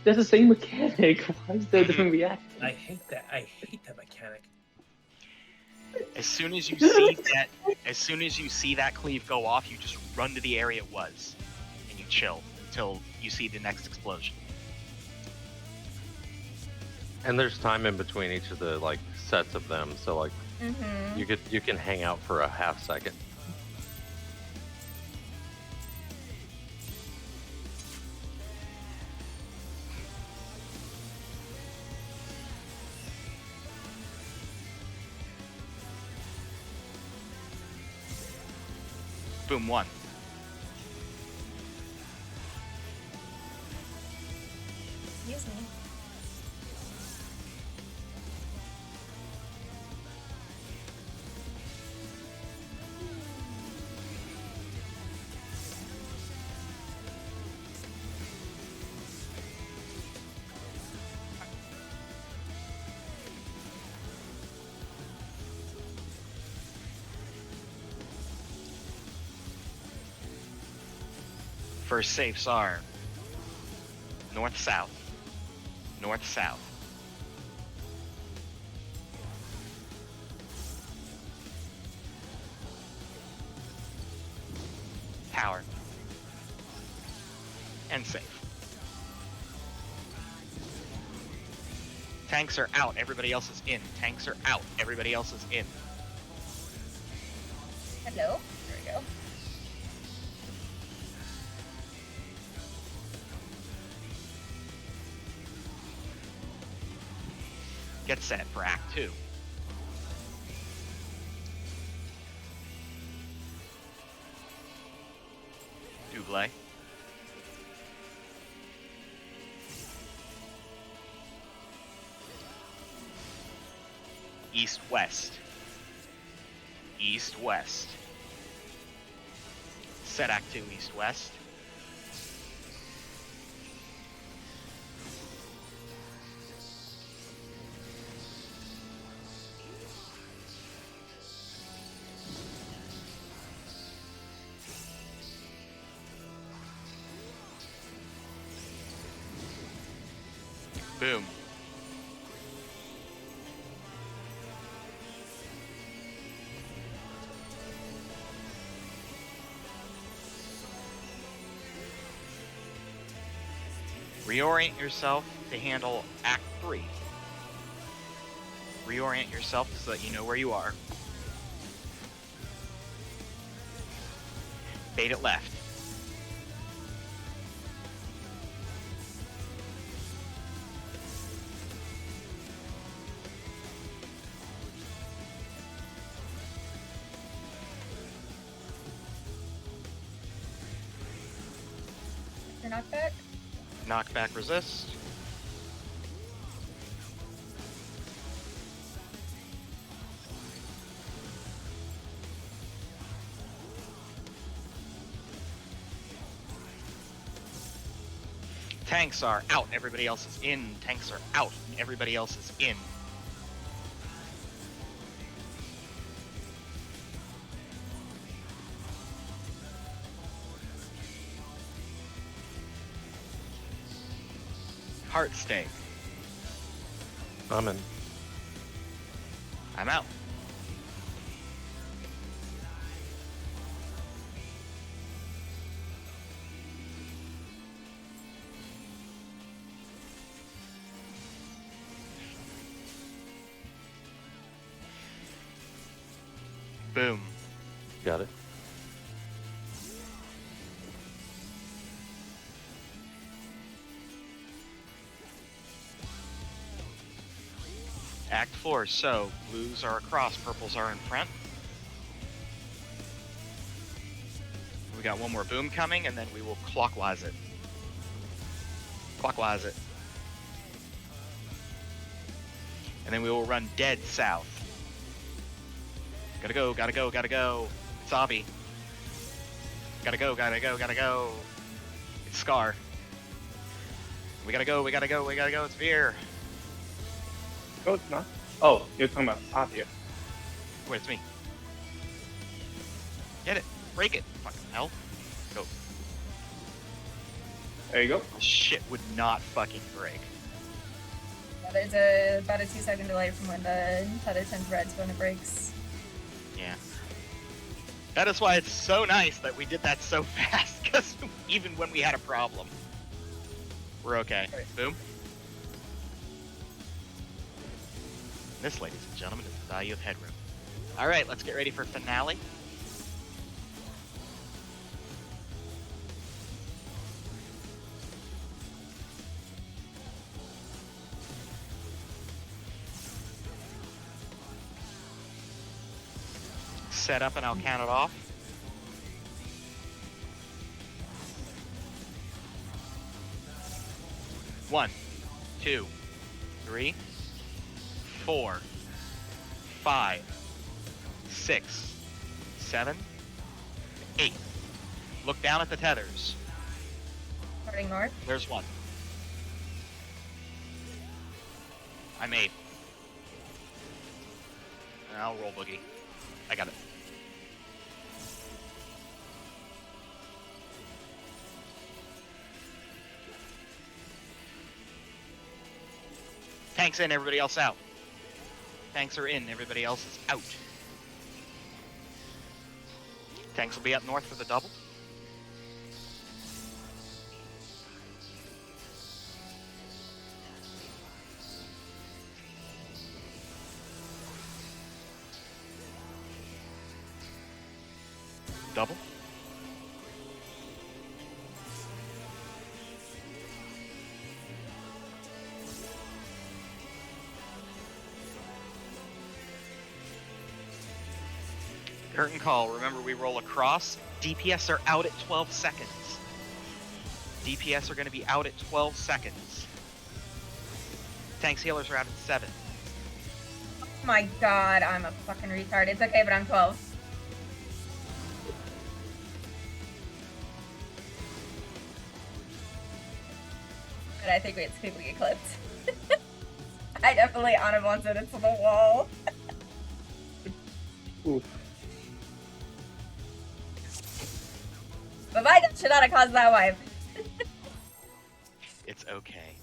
They're the same mechanic. Why is there a different reaction? I hate that mechanic. As soon as you see that cleave go off, you just run to the area it was, and you chill until you see the next explosion. And there's time in between each of the like sets of them, so like Mm-hmm. you can hang out for a half second. Boom, 1. Excuse me. first safes are north-south, north-south. Tower. And safe. Tanks are out, everybody else is in. Tanks are out, everybody else is in. Hello? There we go. Get set for Act 2. Double. East-west. East-west. Set Act 2 east-west. Boom. Reorient yourself to handle Act 3. Reorient yourself so that you know where you are. Bait it left. Your knockback? Knockback resist. Tanks are out, everybody else is in. Tanks are out, everybody else is in. Heart stake. I'm in. I'm out. Boom. Got it. Act 4, so blues are across, purples are in front. We got one more boom coming, and then we will clockwise it. Clockwise it. And then we will run dead south. Gotta go, gotta go, gotta go. It's Avi. Gotta go, gotta go, gotta go. It's Scar. We gotta go, we gotta go, we gotta go. It's Veer. No, it's not. Oh, you're talking about Avyuir. Wait, it's me. Get it. Break it. Fucking hell. Go. There you go. Shit would not fucking break. Yeah, there's about a 2-second delay from when the tether turns red to when it breaks. Yeah. That is why it's so nice that we did that so fast, because even when we had a problem, we're okay. Boom. This, ladies and gentlemen, is the value of headroom. Alright, let's get ready for finale. Set up and I'll count it off. 1, 2, 3, 4, 5, 6, 7, 8. Look down at the tethers. Starting north. There's one. I'm 8. I'll roll boogie. I got it. Tanks in, everybody else out. Tanks are in, everybody else is out. Tanks will be up north for the double. Double. Curtain call. Remember, we roll across. DPS are out at 12 seconds. DPS are going to be out at 12 seconds. Tanks healers are out at 7. Oh my god, I'm a fucking retard. It's okay, but I'm 12. But I think it's quickly eclipsed. I definitely honorable it into the wall. Oof. But my death should not have caused that wipe. It's okay.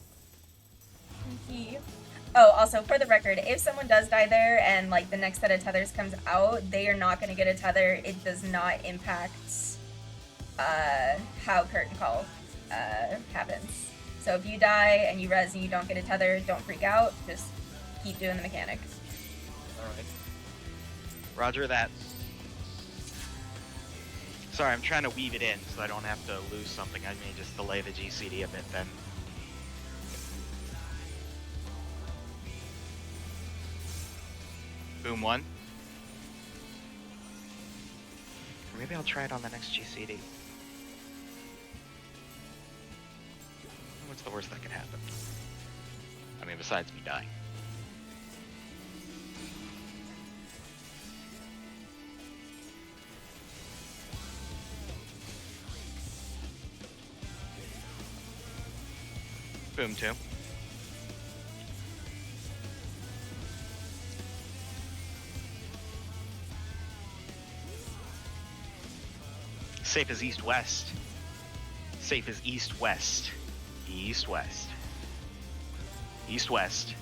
Oh, also for the record, if someone does die there and like the next set of tethers comes out, they are not going to get a tether. It does not impact how curtain call happens. So if you die and you res and you don't get a tether, don't freak out. Just keep doing the mechanic. Alright. Roger that. Sorry, I'm trying to weave it in so I don't have to lose something. I may just delay the GCD a bit then. Boom 1. Or maybe I'll try it on the next GCD. What's the worst that could happen? I mean, besides me dying. Boom 2. Safe as east-west. Safe as east-west. East-west. East-west.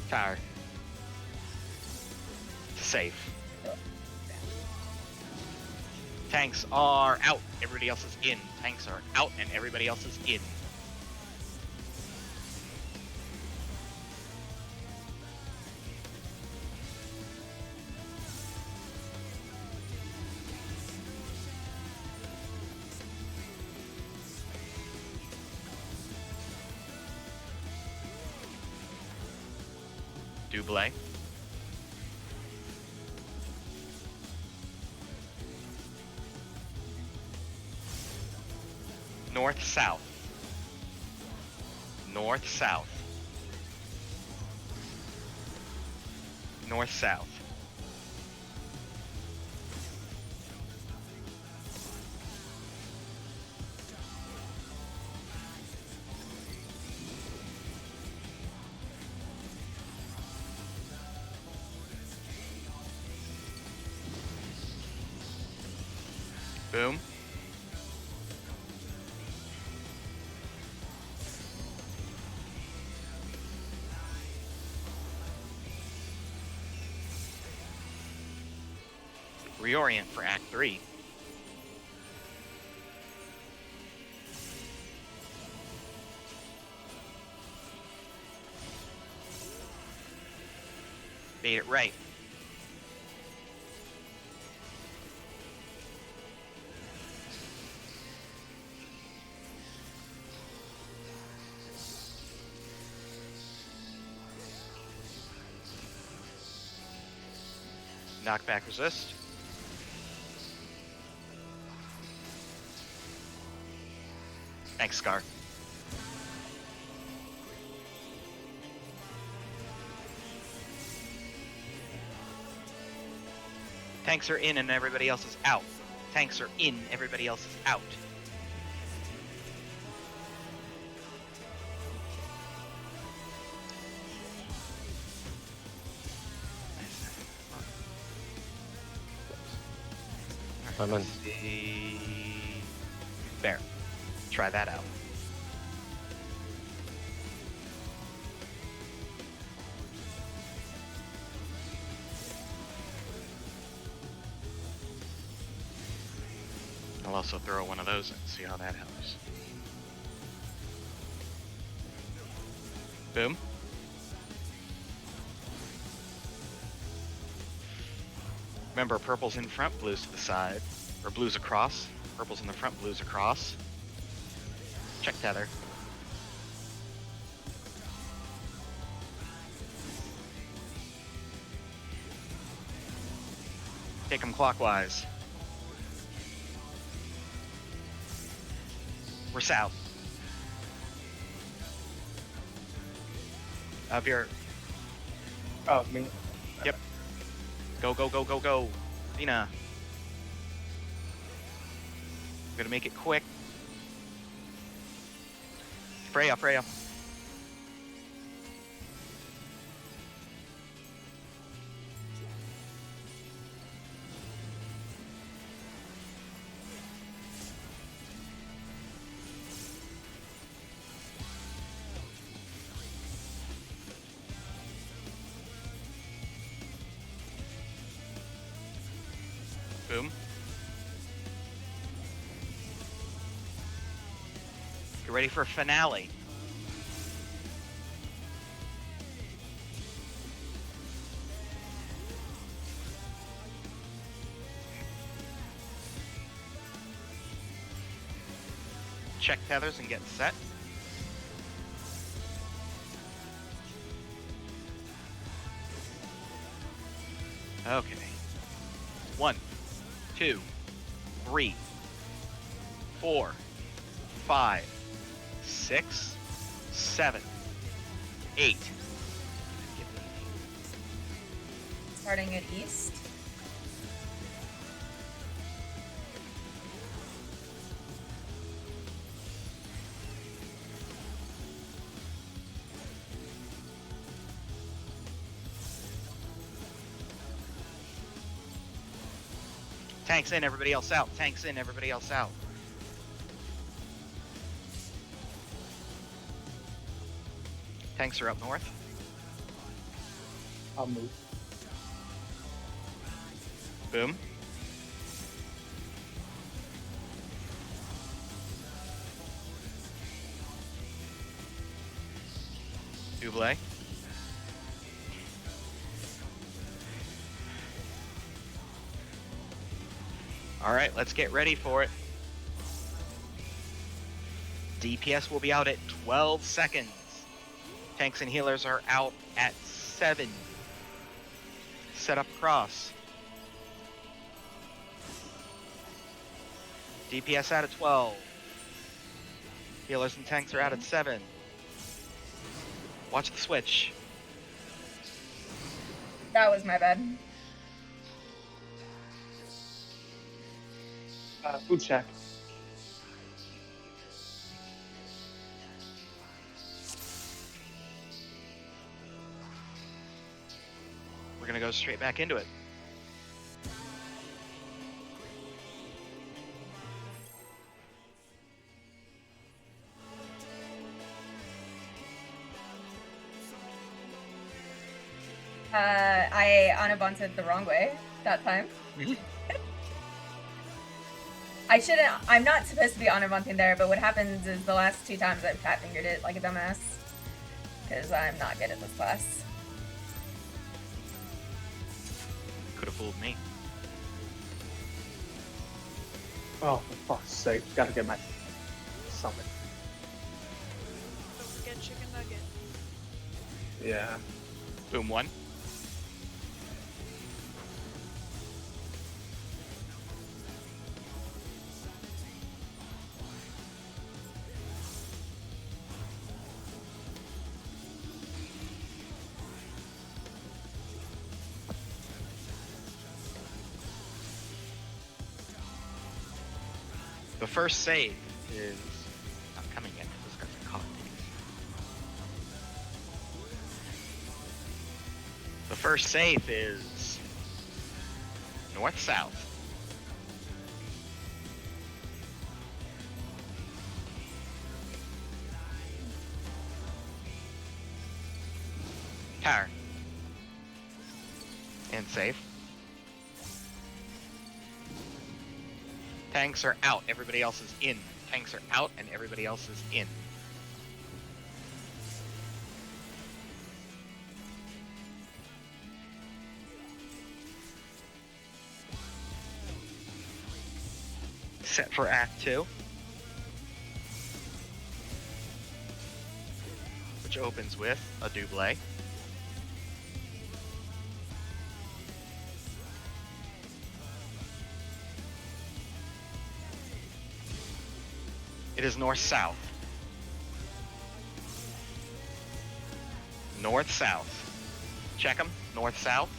Tower. Safe. Tanks are out. Everybody else is in. Tanks are out and everybody else is in. Double. North south. North south. North south. Boom. Reorient for Act 3. Bait it right. Knockback resist. Thanks, Scar. Tanks are in and everybody else is out. Tanks are in, everybody else is out. I'm in. Let's see. There. Try that out. also throw one of those in, see how that helps. Boom. Remember, purple's in front, blue's to the side. Or blue's across. Purple's in the front, blue's across. Check tether. Take them clockwise. We're south. Avyuir. Oh, me. Yep. Go, go, go, go, go. Vina. Gonna make it quick. Freya, Freya. Boom. Get ready for a finale. Check tethers and get set. Okay. 1, 2, 3, 4, 5, 6, 7, 8. Starting at east. Tanks in, everybody else out. Tanks in, everybody else out. Tanks are up north. I'll move. Boom. Double. All right, let's get ready for it. DPS will be out at 12 seconds. Tanks and healers are out at 7. Set up cross. DPS out at 12. Healers and tanks are out at 7. Watch the switch. That was my bad. Food check. We're gonna go straight back into it. I unabunted the wrong way that time. I shouldn't. I'm not supposed to be unabunting there, but what happens is the last 2 times I've fat fingered it like a dumbass. Because I'm not good at this class. Could have fooled me. Oh, for fuck's sake. Gotta get my summon. Don't forget chicken nugget. Yeah. Boom 1. The first save is not coming in. This guy's a cop. The first save is north-south. Tower. And safe. Tanks are out. Everybody else is in. Tanks are out, and everybody else is in. Set for Act 2. Which opens with a double. It is north-south. North-south. Check them. North-south.